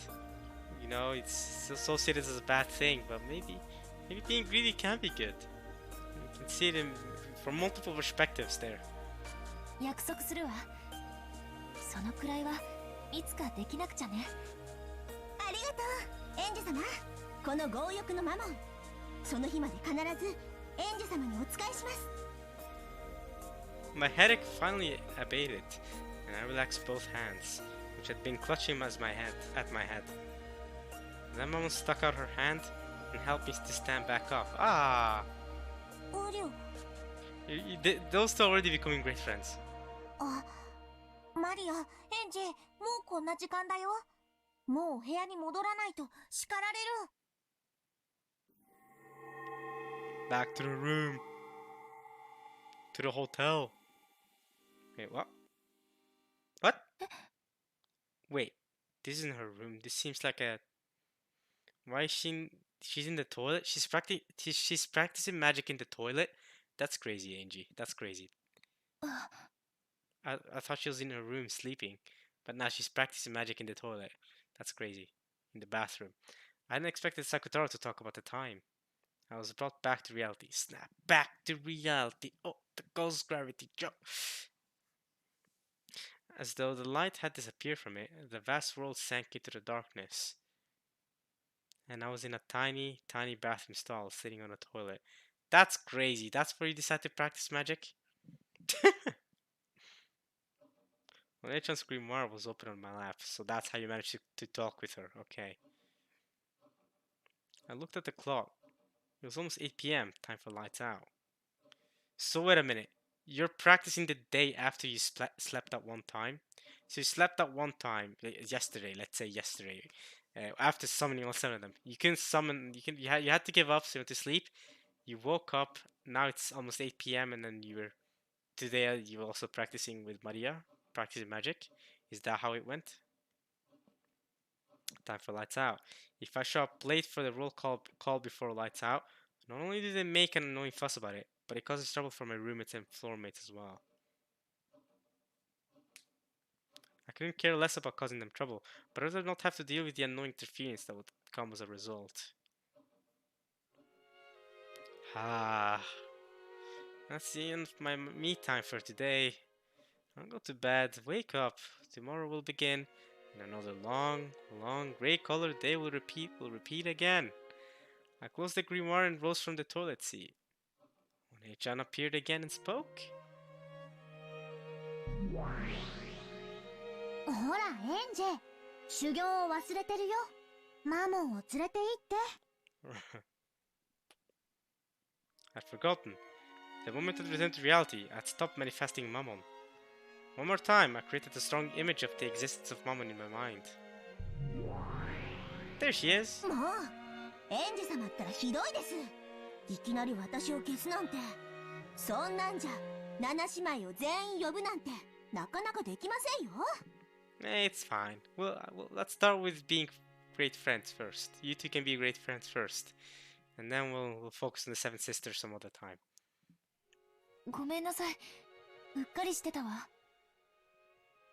you know, it's associated as a bad thing, but maybe being greedy can be good. You can see it from multiple perspectives there. 約束するわ。そのくらいはいつかできなくちゃね。ありがとうエンジ様。この強欲のマモン、その日まで必ずエンジ様にお仕えします。 My headache finally abated, and I relaxed both hands, which had been clutching at my head. Then Mama stuck out her hand and helped me to stand back up. Ah! ウリュウ。Those two are already becoming great friends. あ、マリア、エンジ、もうこんな時間だよ。もう部屋に戻らないと叱られる。 Back to the room. To the hotel. Wait, what? What? Wait, this isn't her room. This seems like a... Why is she's in the toilet? She's practicing magic in the toilet? That's crazy, Angie. That's crazy. I thought she was in her room sleeping, but now she's practicing magic in the toilet. That's crazy. In the bathroom. I didn't expect Sakutaro to talk about the time. I was brought back to reality. Snap back to reality. Oh, the ghost gravity jump. As though the light had disappeared from it, the vast world sank into the darkness. And I was in a tiny, tiny bathroom stall sitting on a toilet. That's crazy. That's where you decide to practice magic? Well, Echan's grimoire was open on my lap, so that's how you managed to talk with her. Okay. I looked at the clock. It was almost 8 p.m. Time for lights out. So wait a minute. You're practicing the day after you slept at one time? So you slept at one time yesterday. Let's say yesterday. After summoning all 7 of them, you couldn't summon. You had to give up, so you went to sleep. You woke up. Now it's almost 8 p.m. and then today you were also practicing with Maria, practicing magic. Is that how it went? Time for lights out. If I show up late for the roll call before lights out, not only do they make an annoying fuss about it, but it causes trouble for my roommates and floor mates as well. I couldn't care less about causing them trouble, but I'd rather not have to deal with the annoying interference that would come as a result. That's the end of my me time for today. I'll go to bed, wake up. Tomorrow will begin, and another long, long gray-colored day will repeat again. I closed the grimoire and rose from the toilet seat. When Eichan appeared again and spoke. ほらエンジェ、修行を忘れてるよ。マモンを連れて行って。I'd forgotten. The moment it returned to reality, I'd stopped manifesting Mammon. One more time, I created a strong image of the existence of Mammon in my mind. There she is. もうエンジ様ったらひどいです。いきなり私を消すなんて。そんなんじゃ7姉妹を全員呼ぶなんてなかなかできませんよ。It's fine. Well, let's start with being great friends first. You two can be great friends first. And then we'll focus on the Seven Sisters some other time. ごめんなさい。うっかりしてたわ。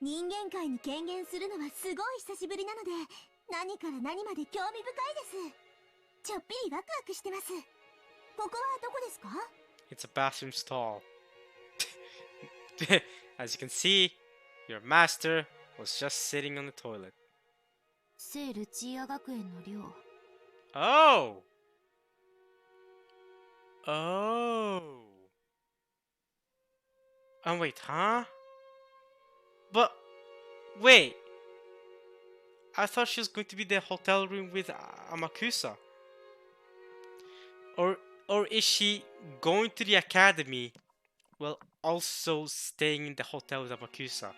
人間界に権限するのはすごい久しぶりなので、何から何まで興味深いです。ちょっぴりワクワクしてます。ここはどこですか？ It's a bathroom stall. As you can see, your master was just sitting on the toilet. 聖ルチア学園の寮。Oh! Oh! Oh wait, huh? But wait, I thought she was going to be the hotel room with Amakusa. Or is she going to the academy while also staying in the hotel with Amakusa?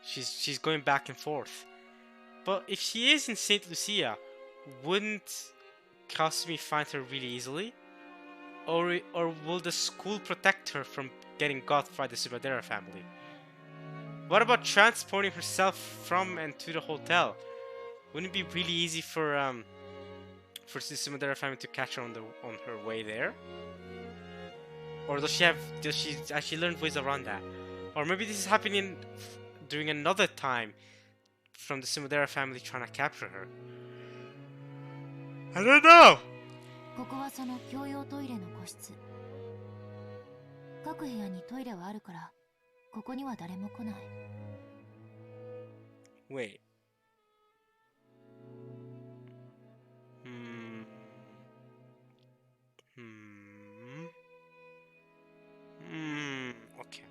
She's going back and forth. But if she is in Saint Lucia, wouldn't Kasumi find her really easily? Or will the school protect her from getting got by the Subadera family? What about transporting herself from and to the hotel? Wouldn't it be really easy for the Subadera family to catch her on her way there? Or does she actually learn ways around that? Or maybe this is happening during another time from the Sumodera family trying to capture her? I don't know! ここはその共用トイレの個室。各部屋にトイレはあるから、ここには誰も来ない。Wait. Okay.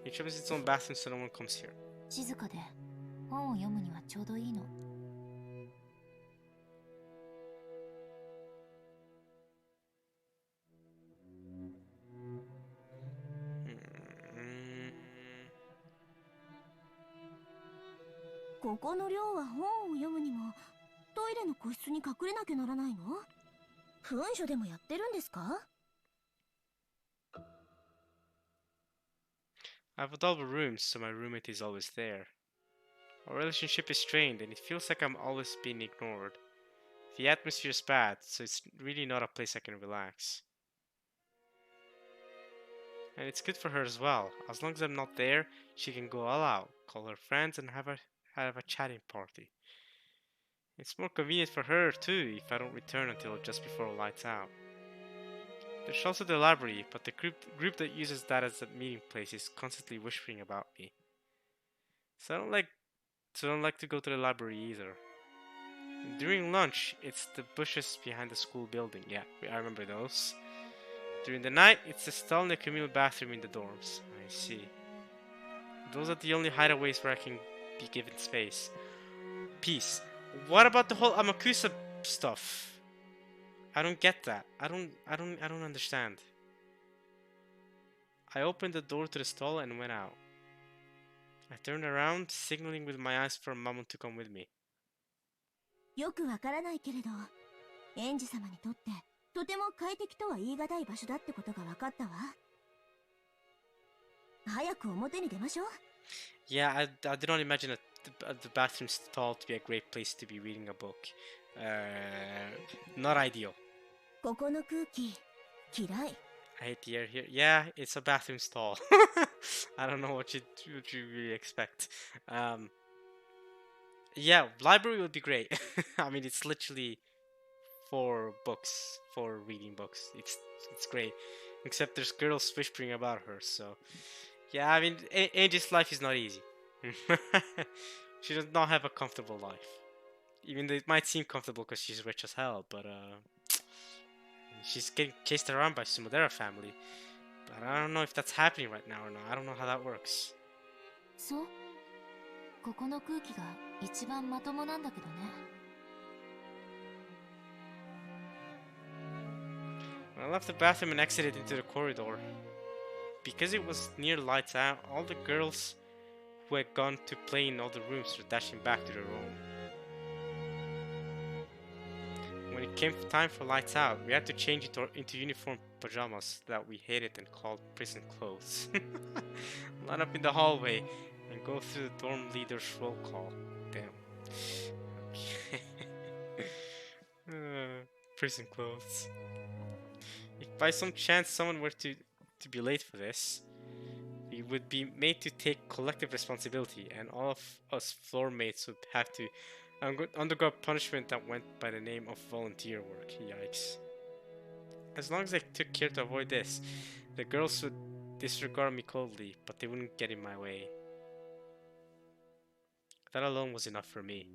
Each has its own bathroom so no one comes here. 静かで本を読むにはちょうどいいの。ここの寮は本を読むにもトイレの個室に隠れなきゃならないの？文書でもやってるんですか？ I have a double room, so my roommate is always there. Our relationship is strained, and it feels like I'm always being ignored. The atmosphere is bad, so it's really not a place I can relax. And it's good for her as well. As long as I'm not there, she can go all out, call her friends, and have a chatting party. It's more convenient for her too if I don't return until just before lights out. There's also the library, but the group that uses that as a meeting place is constantly whispering about me. So I don't like to go to the library either. During lunch, it's the bushes behind the school building. Yeah, I remember those. During the night, it's the stall in the communal bathroom in the dorms. I see. Those are the only hideaways where I can be given space. Peace. What about the whole Amakusa stuff? I don't get that. I don't understand. I opened the door to the stall and went out. I turned around, signaling with my eyes for Mammon to come with me. よくわからないけれど、園児様にとってとても快適とは言い難い場所だってことが分かったわ。早く表に出ましょう。Yeah, I did not imagine the bathroom stall to be a great place to be reading a book. Not ideal. ここの空気、嫌い。I hate the air here. Yeah, it's a bathroom stall. I don't know what you really expect. Yeah, library would be great. I mean, it's literally for books, for reading books. It's great. Except there's girls whispering about her, so... Yeah, I mean, Angie's life is not easy. She does not have a comfortable life. Even though it might seem comfortable because she's rich as hell, but she's getting chased around by Sumodera family. But I don't know if that's happening right now or not. I don't know how that works. そう？ここの空気が一番まともなんだけどね。When I left the bathroom and exited into the corridor, because it was near lights out, all the girls who had gone to play in all the rooms were dashing back to their room. When it came time for lights out, we had to change into uniform pajamas that we hated and called prison clothes. Line up in the hallway and go through the dorm leader's roll call. Damn. Prison clothes. If by some chance someone were to be late for this, we would be made to take collective responsibility, and all of us floor mates would have to undergo punishment that went by the name of volunteer work. Yikes. As long as I took care to avoid this, the girls would disregard me coldly, but they wouldn't get in my way. That alone was enough for me.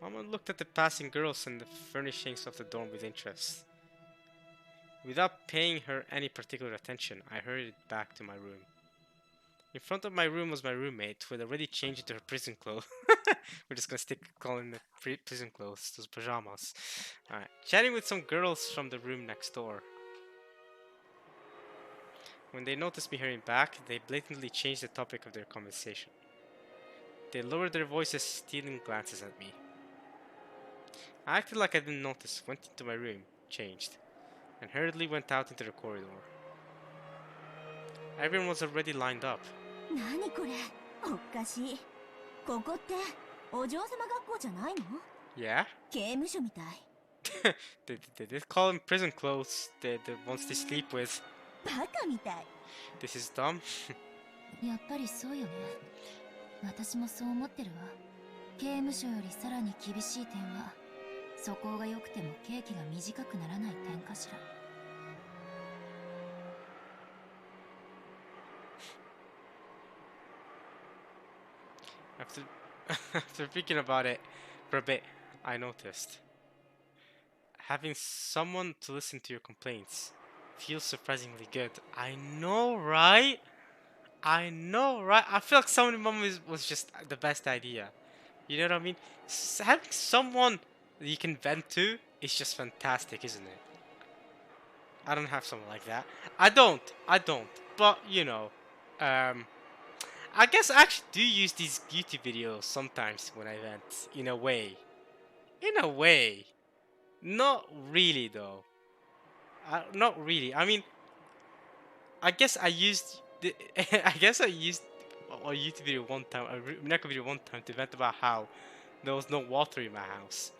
Mama looked at the passing girls and the furnishings of the dorm with interest. Without paying her any particular attention, I hurried back to my room. In front of my room was my roommate, who had already changed into her prison clothes. We're just gonna stick calling the prison clothes, those pajamas. Alright, chatting with some girls from the room next door. When they noticed me hurrying back, they blatantly changed the topic of their conversation. They lowered their voices, stealing glances at me. I acted like I didn't notice, went into my room, changed, and hurriedly went out into the corridor. Everyone was already lined up. 何これ？おかしい。ここってお嬢様学校じゃないの？ Yeah? 刑務所みたい。they call them prison clothes, the ones they sleep with. バカみたい。This is dumb. やっぱりそうよね。私もそう思ってるわ。刑務所よりさらに厳しい点は、素行が良くても刑期が短くならない点かしら。After after thinking about it for a bit, I noticed having someone to listen to your complaints feels surprisingly good. I know, right? I know, right? I feel like someone mom was just the best idea. You know what I mean? Having someone that you can vent to is just fantastic, isn't it? I don't have someone like that. I don't. But you know, I guess I actually do use these YouTube videos sometimes when I vent. In a way. In a way. Not really though. Not really. I mean, I guess I used I guess I used a YouTube video one time, a Umineko video one time to vent about how there was no water in my house,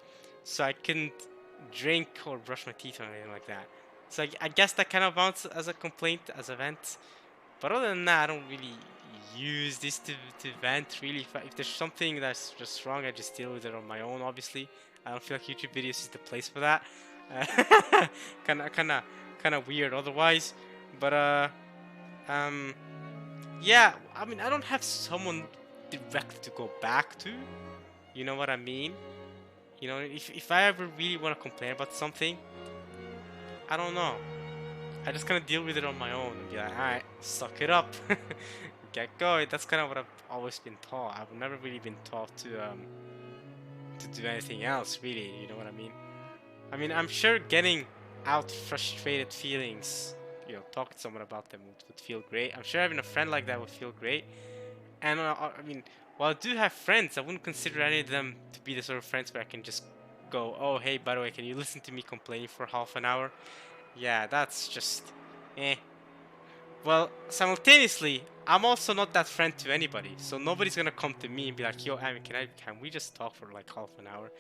so I couldn't drink or brush my teeth or anything like that. So I guess that kind of counts as a complaint, as a vent. But other than that, I don't really use this to vent. Really, if there's something that's just wrong, I just deal with it on my own. Obviously, I don't feel like YouTube videos is the place for that. Kind of weird otherwise. But yeah. I mean, I don't have someone directly to go back to. You know what I mean? You know, if I ever really want to complain about something, I don't know. I just kind of deal with it on my own and be like, alright, suck it up, get going. That's kind of what I've always been taught. I've never really been taught to do anything else, really. You know what I mean? I mean, I'm sure getting out frustrated feelings, you know, talk to someone about them would feel great. I'm sure having a friend like that would feel great. And I mean, while I do have friends, I wouldn't consider any of them to be the sort of friends where I can just go, oh, hey, by the way, can you listen to me complaining for half an hour? Yeah, that's just, eh. Well, simultaneously, I'm also not that friend to anybody, so nobody's gonna come to me and be like, yo, Amy, can we just talk for like half an hour?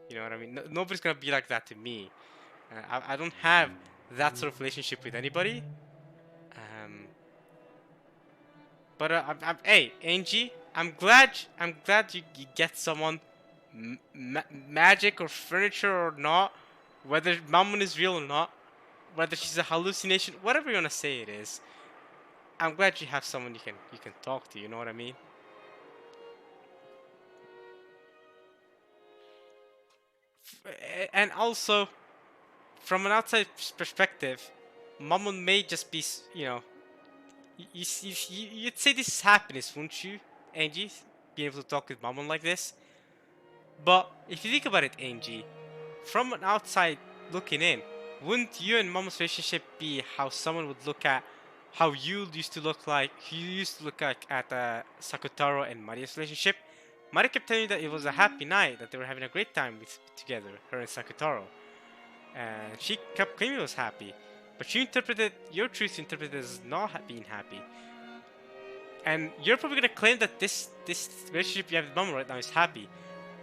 You know what I mean? Nobody's gonna be like that to me. I don't have that sort of relationship with anybody. But hey, Angie, I'm glad you get someone, magic or furniture or not, whether Mammon is real or not, whether she's a hallucination, whatever you wanna say it is. I'm glad you have someone you can talk to. You know what I mean? And also, from an outside perspective, Mammon may just be, you know, you'd say this is happiness, wouldn't you, Angie? Being able to talk with Mammon like this. But if you think about it, Angie, from an outside looking in, wouldn't you and Mammon's relationship be how someone would look at how you used to look like at Sakutaro and Maria's relationship? Maria kept telling you that it was a happy night, that they were having a great time together, her and Sakutaro. And she kept claiming it was happy. But your truth interpreted as not being happy. And you're probably gonna claim that this relationship you have with Mammon right now is happy.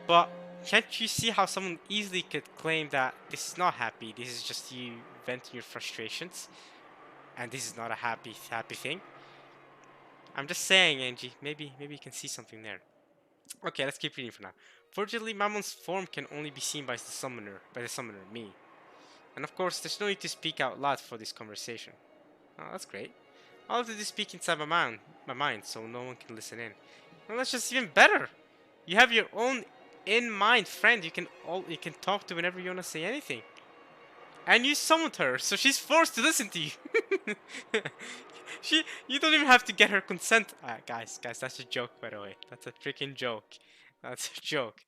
But can't you see how someone easily could claim that this is not happy, this is just you venting your frustrations, and this is not a happy thing? I'm just saying, Angie, maybe you can see something there. Okay, let's keep reading for now. Fortunately, Mammon's form can only be seen by the summoner, me. And of course, there's no need to speak out loud for this conversation. Oh, that's great. I'll have to speak inside my mind, so no one can listen in. Well, that's just even better. You have your own in-mind friend you can talk to whenever you want to say anything. And you summoned her, so she's forced to listen to you. You don't even have to get her consent. Guys, that's a joke, by the way. That's a freaking joke. That's a joke.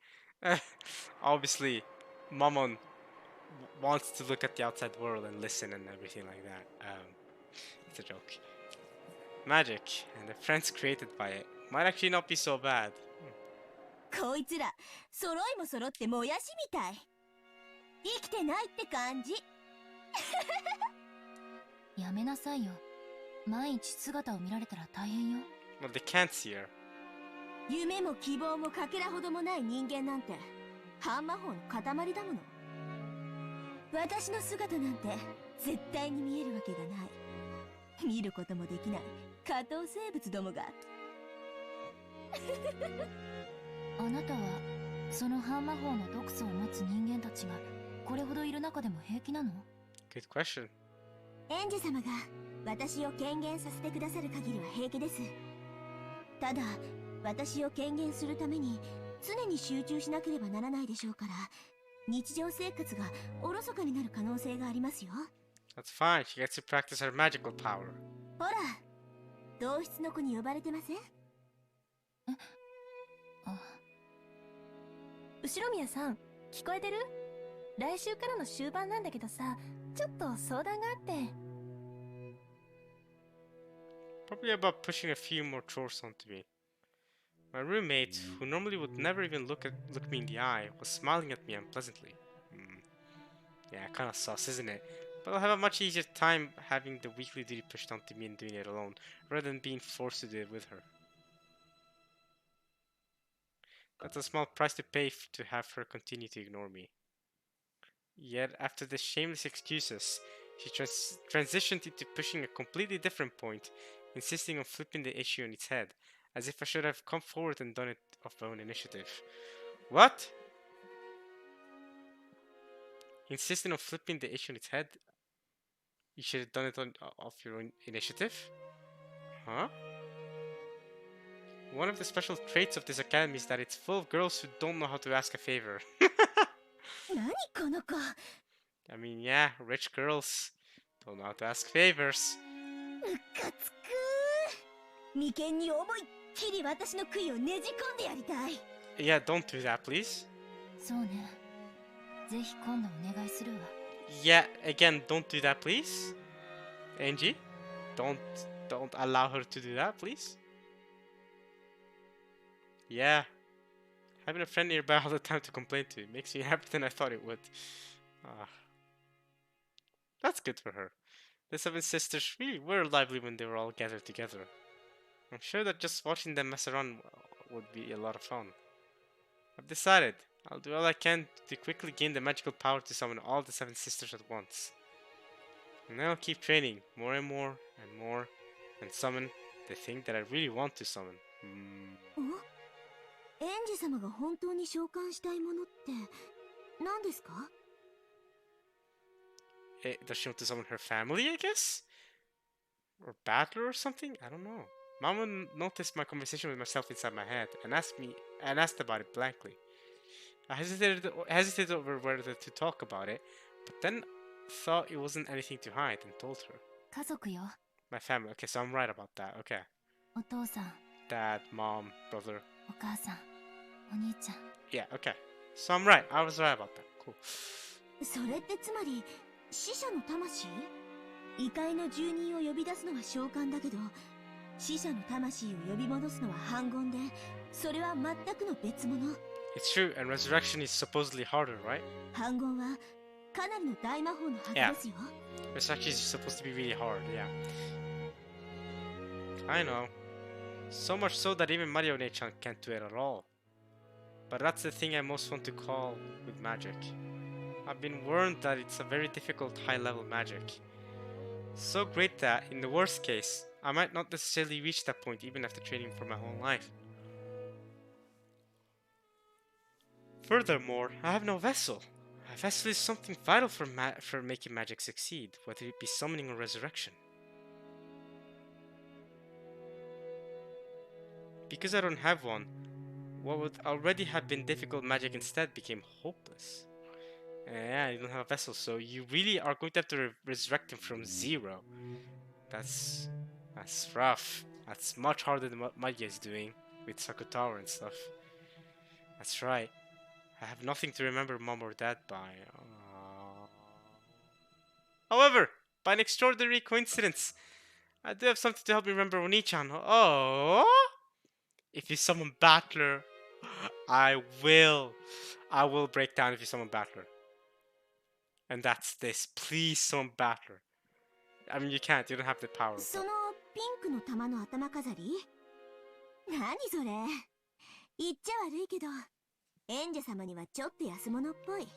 Obviously, Mammon wants to look at the outside world and listen and everything like that. It's a joke. Magic and the friends created by it might actually not be so bad. こいつら揃いも揃ってもやしみたい。生きてないって感じ。やめなさいよ。毎日姿を見られたら大変よ。Well, they can't see her. 夢も希望もかけらほどもない人間なんて半魔法の塊だもの。私の姿なんて絶対に見えるわけがない。見ることもできない下等生物どもが。あなたはその半魔法の毒素を持つ人間たちがこれほどいる中でも平気なの？ Good question. エンジ様が私を権限させてくださる限りは平気です。ただ私を権限するために常に集中しなければならないでしょうから、日常生活がおろそかになる可能性がありますよ。 That's fine. She gets to practice her magical power. ほら、同室の子に呼ばれてません？あ、後宮さん、聞こえてる？来週からの終盤なんだけどさ、ちょっと相談があって。 Probably about pushing a few more chores onto me. My roommate, who normally would never even look me in the eye, was smiling at me unpleasantly. Yeah, kinda sus, isn't it? But I'll have a much easier time having the weekly duty pushed onto me and doing it alone, rather than being forced to do it with her. That's a small price to pay to have her continue to ignore me. Yet, after the shameless excuses, she transitioned into pushing a completely different point, insisting on flipping the issue on its head, as if I should have come forward and done it of my own initiative. What? Insisting on flipping the issue on its head? You should have done it of your own initiative? Huh? One of the special traits of this academy is that it's full of girls who don't know how to ask a favor. 何この子。 I mean, yeah, rich girls don't know how to ask favors. うかつくー。眉間に思いっきり私の杭をねじ込んでやりたい。 Yeah, don't do that, please. そうね。ぜひ今度お願いするわ。Yeah, again, don't do that, please. Angie, don't allow her to do that, please. Yeah, having a friend nearby all the time to complain to makes me happier than I thought it would. That's good for her. The seven sisters really were lively when they were all gathered together. I'm sure that just watching them mess around would be a lot of fun. I've decided I'll do all I can to quickly gain the magical power to summon all the seven sisters at once. And then I'll keep training more and more and more and summon the thing that I really want to summon. エンジ様が本当に召喚したいものって何ですか？ Does she want to summon her family, I guess? Or battler or something? I don't know. Mama noticed my conversation with myself inside my head and asked about it blankly. I hesitated over whether to talk about it, but then thought it wasn't anything to hide and told her. 家族よ。 My family. Okay, so I'm right about that. Okay. お父さん、 Dad, mom, brother. お母さん、お兄ちゃん。 Yeah, okay. So I'm right. I was right about that. Cool. それってつまり死者の魂？異界の住人を呼び出すのは召喚だけど、死者の魂を呼び戻すのは反言で、それは全くの別物。 It's true, and resurrection is supposedly harder, right? 反言はかなりの大魔法のはずですよ。 Resurrection is supposed to be really hard, yeah. I know. So much so that even Mario Ne-chan can't do it at all. But that's the thing I most want to call with magic. I've been warned that it's a very difficult high-level magic. So great that, in the worst case, I might not necessarily reach that point even after training for my whole life. Furthermore, I have no vessel. A vessel is something vital for making magic succeed, whether it be summoning or resurrection. Because I don't have one, what would already have been difficult magic instead became hopeless. Yeah, you don't have a vessel, so you really are going to have to resurrect him from zero. That's rough. That's much harder than what Maya is doing with Sakutaro and stuff. That's right. I have nothing to remember mom or dad by. However, by an extraordinary coincidence, I do have something to help me remember Oni-chan. Oh! If you summon Battler, I will break down if you summon Battler. And that's this. Please summon Battler. I mean, you can't. You don't have the power. そのピンクの玉の頭飾り？何それ？言っちゃ悪いけど、エンジェ様にはちょっと安物っぽい。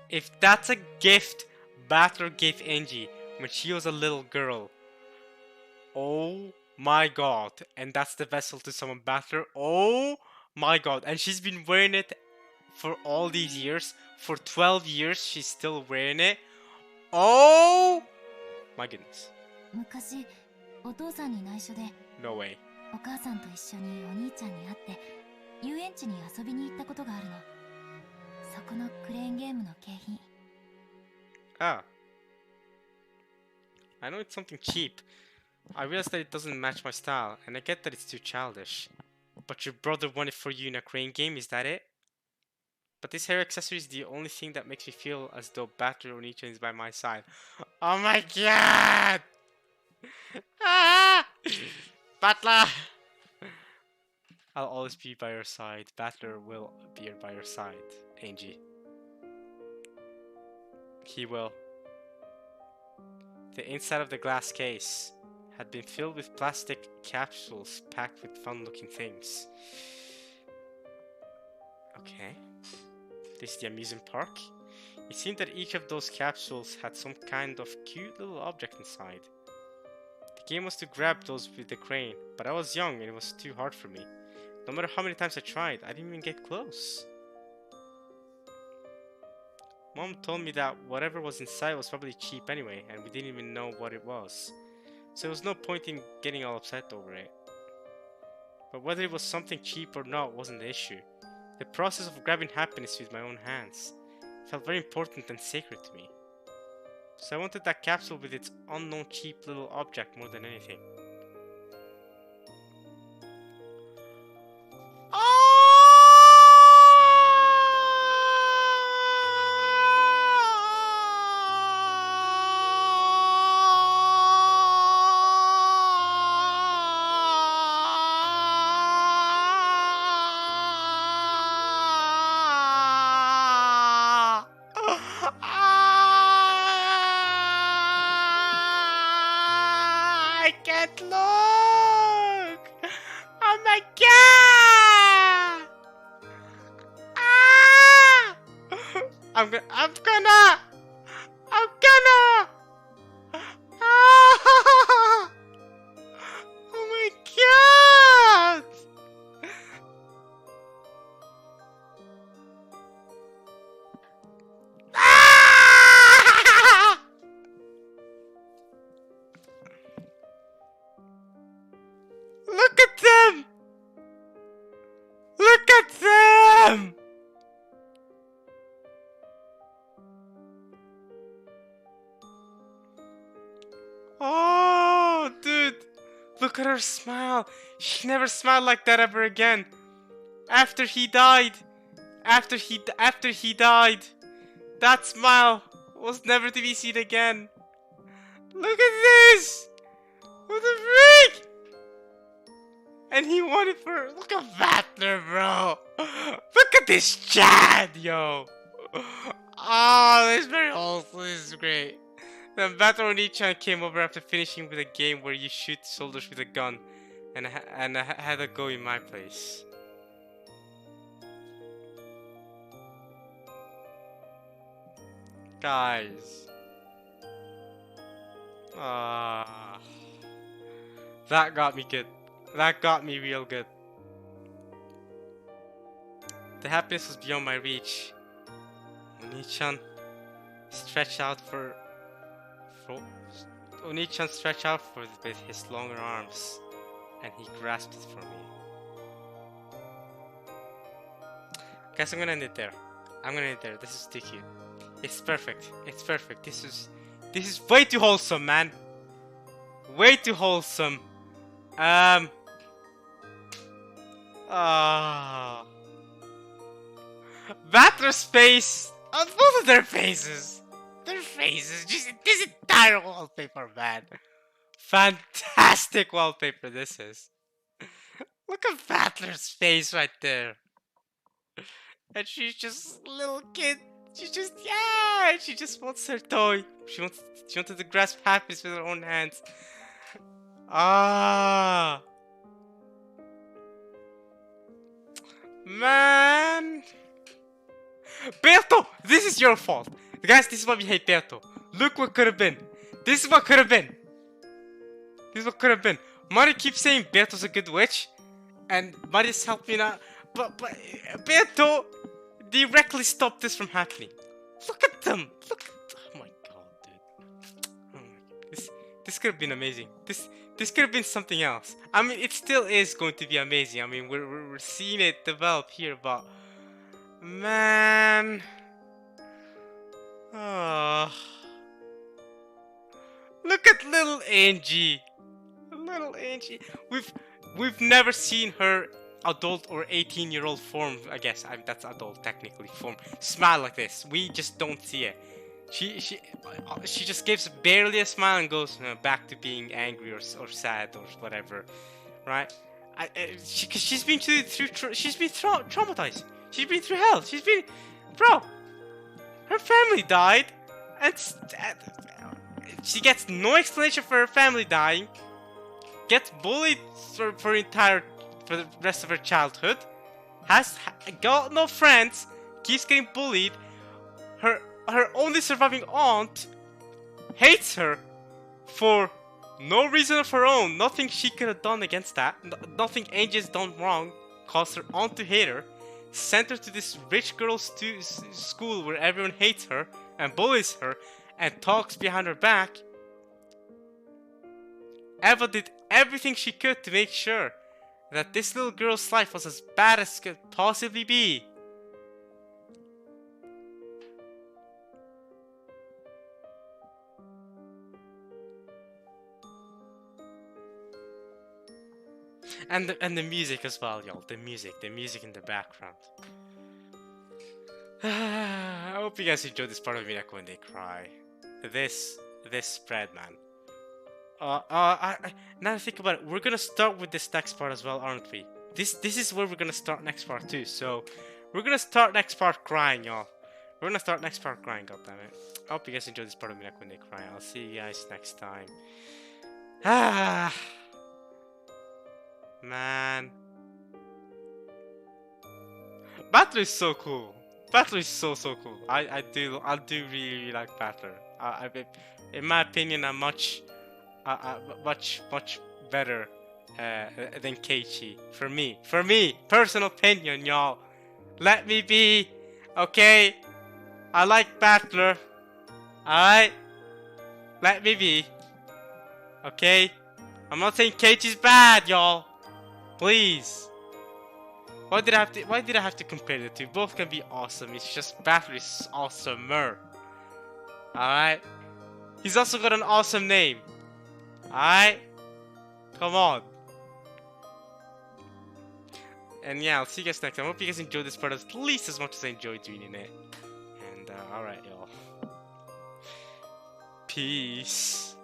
If that's a gift Battler gave Angie when she was a little girl, then that's a gift Battler gave me. そのピンクの玉の頭飾り？何それ？言っちゃ悪いけど、エンジェ様にはちょっと安物っぽい。 If that's a gift Battler gave Angie when she was a little girl, then that's a gift Battler gave me. Oh my god. And that's the vessel to summon Battler. Oh my god. And she's been wearing it for all these years. For 12 years, she's still wearing it. Oh my goodness. 昔お父さんに内緒で No way. お母さんと一緒にお兄ちゃんに会って遊園地に遊びに行ったことがあるの。そこのクレーンゲームの景品。 Ah. I know it's something cheap. I realize that it doesn't match my style, and I get that it's too childish. But your brother won it for you in a crane game, is that it? But this hair accessory is the only thing that makes me feel as though Batter Onichan is by my side. Oh my god! Ah! Battler! I'll always be by your side. Battler will be by your side, Angie. He will. The inside of the glass case had been filled with plastic capsules packed with fun-looking things. Okay. This is the amusement park. It seemed that each of those capsules had some kind of cute little object inside. The game was to grab those with the crane, but I was young and it was too hard for me. No matter how many times I tried, I didn't even get close. Mom told me that whatever was inside was probably cheap anyway, and we didn't even know what it was. So there was no point in getting all upset over it. But whether it was something cheap or not wasn't the issue. The process of grabbing happiness with my own hands felt very important and sacred to me. So I wanted that capsule with its unknown cheap little object more than anything. I can't look! Oh my god! Ah! I'm gonna ah! Oh my god! Ah! Look at them! Look at them! Oh, dude! Look at her smile! She never smiled like that ever again! After he died! After he died! That smile was never to be seen again! Look at this! What the freak! And he wanted for... Look at Vatner, bro! Look at this Chad, yo! Oh, this is very wholesome. This is great. Then Vatner Oni-chan came over after finishing with a game where you shoot soldiers with a gun. And I had to go in my place. Guys. Ah. That got me good. That got me real good. The happiness was beyond my reach. Oni-chan stretched out for Oni-chan stretched out with his longer arms, and he grasped it for me. Guys, I'm gonna end it there. This is too cute. It's perfect. It's perfect. This is way too wholesome, man. Way too wholesome. Vatter's face. Both of their faces. Just this entire wallpaper, man. Fantastic wallpaper this is. Look at Vatter's face right there. And she's just a little kid. She just wants her toy. She wanted to grasp happiness with her own hands. Ah. Man. Berto! This is your fault. Guys, this is why we hate Berto. Look what could have been. This is what could have been. This is what could have been. Mari keeps saying Beto's a good witch, and Mari's helping out, but Beto directly stopped this from happening. Look at them! Look at, oh my god, dude. Oh my god. This could have been amazing. This could have been something else. I mean, it still is going to be amazing. I mean, we're seeing it develop here, but man, oh, look at little Angie. Little Angie. We've never seen her adult or 18-year-old form. I guess that's adult technically form. Smile like this. We just don't see it. She just gives barely a smile and goes back to being angry or sad or whatever, right? She's been traumatized. She's been through hell. Bro. Her family died, and she gets no explanation for her family dying. Gets bullied for the rest of her childhood. Has got no friends. Keeps getting bullied. Her only surviving aunt hates her for no reason of her own. Nothing she could have done against that. Nothing Angel's done wrong caused her aunt to hate her. Sent her to this rich girl's school where everyone hates her and bullies her and talks behind her back. Eva did everything she could to make sure that this little girl's life was as bad as could possibly be. And the music as well, y'all. The music in the background. I hope you guys enjoyed this part of Umineko when they cry. This spread, man. Now I think about it, we're gonna start with this next part as well, aren't we? This is where we're gonna start next part too. So we're gonna start next part crying, y'all. We're gonna start next part crying, goddammit. I hope you guys enjoyed this part of Umineko when they cry. I'll see you guys next time. Man. Battler is so cool. Battler is so cool. I do really like Battler. In my opinion, I'm much better than Keiichi. For me, personal opinion, y'all. Let me be, okay? I like Battler. Alright? Let me be. Okay? I'm not saying Keiichi's bad, y'all. Please. Why did I have to compare the two? Both can be awesome. It's just Battler is awesomer. Alright? He's also got an awesome name. Alright? Come on. And yeah, I'll see you guys next time. I hope you guys enjoyed this part at least as much as I enjoyed doing it. And alright, y'all. Peace.